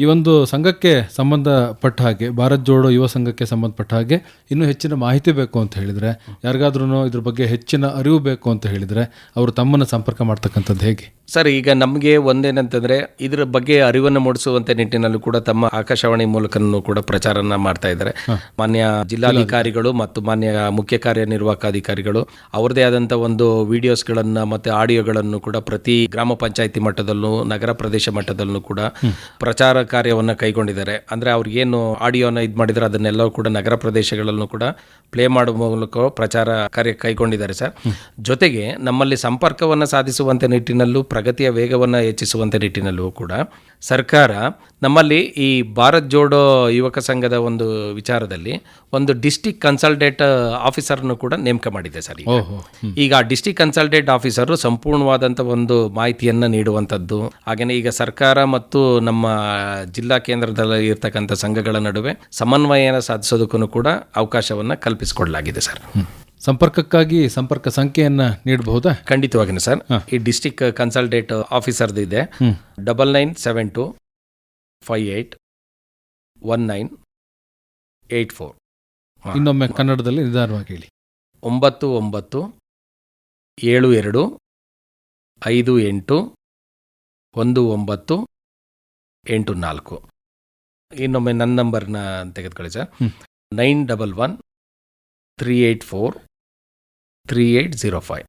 ಈ ಒಂದು ಸಂಘಕ್ಕೆ ಸಂಬಂಧಪಟ್ಟ ಹಾಗೆ, ಭಾರತ್ ಜೋಡೋ ಯುವ ಸಂಘಕ್ಕೆ ಸಂಬಂಧಪಟ್ಟ ಹಾಗೆ ಇನ್ನೂ ಹೆಚ್ಚಿನ ಮಾಹಿತಿ ಬೇಕು ಅಂತ ಹೇಳಿದರೆ, ಯಾರಿಗಾದ್ರೂ ಇದ್ರ ಬಗ್ಗೆ ಹೆಚ್ಚಿನ ಅರಿವು ಬೇಕು ಅಂತ ಹೇಳಿದರೆ ಅವರು ತಮ್ಮನ್ನು ಸಂಪರ್ಕ ಮಾಡ್ತಕ್ಕಂಥದ್ದು ಹೇಗೆ? ಸರ್, ಈಗ ನಮಗೆ ಒಂದೇನಂತಂದರೆ ಇದರ ಬಗ್ಗೆ ಅರಿವನ್ನು ಮೂಡಿಸುವಂಥ ನಿಟ್ಟಿನಲ್ಲೂ ಕೂಡ ತಮ್ಮ ಆಕಾಶವಾಣಿ ಮೂಲಕನೂ ಕೂಡ ಪ್ರಚಾರನ ಮಾಡ್ತಾ ಇದ್ದಾರೆ. ಮಾನ್ಯ ಜಿಲ್ಲಾಧಿಕಾರಿಗಳು ಮತ್ತು ಮಾನ್ಯ ಮುಖ್ಯ ಕಾರ್ಯನಿರ್ವಾಹಕ ಅಧಿಕಾರಿಗಳು ಅವ್ರದ್ದೇ ಆದಂಥ ಒಂದು ವಿಡಿಯೋಸ್ಗಳನ್ನು ಮತ್ತು ಆಡಿಯೋಗಳನ್ನು ಕೂಡ ಪ್ರತಿ ಗ್ರಾಮ ಪಂಚಾಯಿತಿ ಮಟ್ಟದಲ್ಲೂ ನಗರ ಪ್ರದೇಶ ಮಟ್ಟದಲ್ಲೂ ಕೂಡ ಪ್ರಚಾರ ಕಾರ್ಯವನ್ನು ಕೈಗೊಂಡಿದ್ದಾರೆ. ಅಂದರೆ ಅವ್ರಿಗೇನು ಆಡಿಯೋನ ಇದು ಮಾಡಿದರೆ ಅದನ್ನೆಲ್ಲವೂ ಕೂಡ ನಗರ ಪ್ರದೇಶಗಳಲ್ಲೂ ಕೂಡ ಪ್ಲೇ ಮಾಡುವ ಮೂಲಕ ಪ್ರಚಾರ ಕಾರ್ಯ ಕೈಗೊಂಡಿದ್ದಾರೆ ಸರ್. ಜೊತೆಗೆ ನಮ್ಮಲ್ಲಿ ಸಂಪರ್ಕವನ್ನು ಸಾಧಿಸುವಂಥ ನಿಟ್ಟಿನಲ್ಲೂ ಪ್ರಗತಿಯ ವೇಗವನ್ನು ಹೆಚ್ಚಿಸುವಂಥ ನಿಟ್ಟಿನಲ್ಲೂ ಕೂಡ ಸರ್ಕಾರ ನಮ್ಮಲ್ಲಿ ಈ ಭಾರತ್ ಜೋಡೋ ಯುವಕ ಸಂಘದ ಒಂದು ವಿಚಾರದಲ್ಲಿ ಒಂದು ಡಿಸ್ಟಿಕ್ ಕನ್ಸಲ್ಟೇಟ್ ಆಫೀಸರ್ನು ಕೂಡ ನೇಮಕ ಮಾಡಿದೆ ಸರ್. ಈಗ ಡಿಸ್ಟಿಕ್ ಕನ್ಸಲ್ಟೇಟ್ ಆಫೀಸರು ಸಂಪೂರ್ಣವಾದಂಥ ಒಂದು ಮಾಹಿತಿಯನ್ನು ನೀಡುವಂಥದ್ದು, ಹಾಗೆಯೇ ಈಗ ಸರ್ಕಾರ ಮತ್ತು ನಮ್ಮ ಜಿಲ್ಲಾ ಕೇಂದ್ರದಲ್ಲಿ ಇರ್ತಕ್ಕಂಥ ಸಂಘಗಳ ನಡುವೆ ಸಮನ್ವಯನ ಸಾಧಿಸೋದಕ್ಕೂ ಕೂಡ ಅವಕಾಶವನ್ನು ಕಲ್ಪಿಸಿಕೊಡಲಾಗಿದೆ ಸರ್. ಸಂಪರ್ಕಕ್ಕಾಗಿ ಸಂಪರ್ಕ ಸಂಖ್ಯೆಯನ್ನು ನೀಡಬಹುದಾ? ಖಂಡಿತವಾಗಿಯೂ ಸರ್. ಈ ಡಿಸ್ಟಿಕ್ ಕನ್ಸಲ್ಟೇಟ್ ಆಫೀಸರ್ದು ಇದೆ 9972581984. ಇನ್ನೊಮ್ಮೆ ಕನ್ನಡದಲ್ಲಿ ನಿಧಾನವಾಗಿ ಹೇಳಿ. 9972581984. ಇನ್ನೊಮ್ಮೆ ನನ್ನ ನಂಬರ್ನ ತೆಗೆದುಕೊಳ್ಳಿ ಸರ್. 9113843805.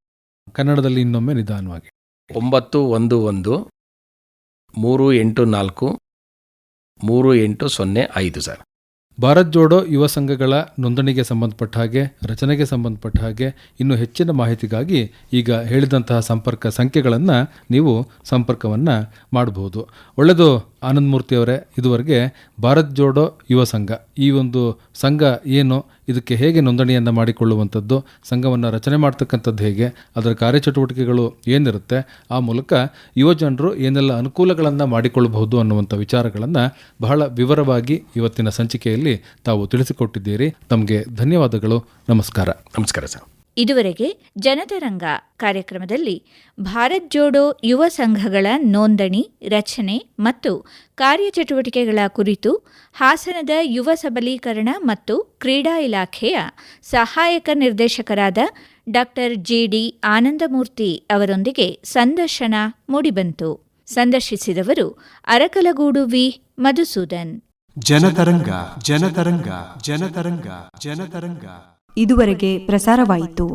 ಕನ್ನಡದಲ್ಲಿ ಇನ್ನೊಮ್ಮೆ ನಿಧಾನವಾಗಿ. 9113843805 ಸರ್. ಭಾರತ್ ಜೋಡೋ ಯುವ ಸಂಘಗಳ ನೋಂದಣಿಗೆ ಸಂಬಂಧಪಟ್ಟ ಹಾಗೆ, ರಚನೆಗೆ ಸಂಬಂಧಪಟ್ಟ ಹಾಗೆ ಇನ್ನೂ ಹೆಚ್ಚಿನ ಮಾಹಿತಿಗಾಗಿ ಈಗ ಹೇಳಿದಂತಹ ಸಂಪರ್ಕ ಸಂಖ್ಯೆಗಳನ್ನು ನೀವು ಸಂಪರ್ಕವನ್ನು ಮಾಡಬಹುದು. ಒಳ್ಳೆಯದು ಆನಂದ್ ಮೂರ್ತಿ ಅವರೇ, ಇದುವರೆಗೆ ಭಾರತ್ ಜೋಡೋ ಯುವ ಸಂಘ, ಈ ಒಂದು ಸಂಘ ಏನು, ಇದಕ್ಕೆ ಹೇಗೆ ನೋಂದಣಿಯನ್ನು ಮಾಡಿಕೊಳ್ಳುವಂಥದ್ದು, ಸಂಘವನ್ನು ರಚನೆ ಮಾಡ್ತಕ್ಕಂಥದ್ದು ಹೇಗೆ, ಅದರ ಕಾರ್ಯಚಟುವಟಿಕೆಗಳು ಏನಿರುತ್ತೆ, ಆ ಮೂಲಕ ಯುವಜನರು ಏನೆಲ್ಲ ಅನುಕೂಲಗಳನ್ನು ಮಾಡಿಕೊಳ್ಳಬಹುದು ಅನ್ನುವಂಥ ವಿಚಾರಗಳನ್ನು ಬಹಳ ವಿವರವಾಗಿ ಇವತ್ತಿನ ಸಂಚಿಕೆಯಲ್ಲಿ ತಾವು ತಿಳಿಸಿಕೊಟ್ಟಿದ್ದೀರಿ. ತಮಗೆ ಧನ್ಯವಾದಗಳು. ನಮಸ್ಕಾರ. ನಮಸ್ಕಾರ ಸರ್. ಇದುವರೆಗೆ ಜನತರಂಗ ಕಾರ್ಯಕ್ರಮದಲ್ಲಿ ಭಾರತ್ ಜೋಡೋ ಯುವ ಸಂಘಗಳ ನೋಂದಣಿ, ರಚನೆ ಮತ್ತು ಕಾರ್ಯಚಟುವಟಿಕೆಗಳ ಕುರಿತು ಹಾಸನದ ಯುವ ಸಬಲೀಕರಣ ಮತ್ತು ಕ್ರೀಡಾ ಇಲಾಖೆಯ ಸಹಾಯಕ ನಿರ್ದೇಶಕರಾದ ಡಾಕ್ಟರ್ ಜಿ.ಡಿ. ಆನಂದಮೂರ್ತಿ ಅವರೊಂದಿಗೆ ಸಂದರ್ಶನ ಮೂಡಿಬಂತು. ಸಂದರ್ಶಿಸಿದವರು ಅರಕಲಗೂಡು ವಿ. ಮಧುಸೂದನ್. ಜನತರಂಗ ಜನತರಂಗ ಜನತರಂಗ ಜನತರಂಗ ಇದುವರೆಗೆ ಪ್ರಸಾರವಾಯಿತು.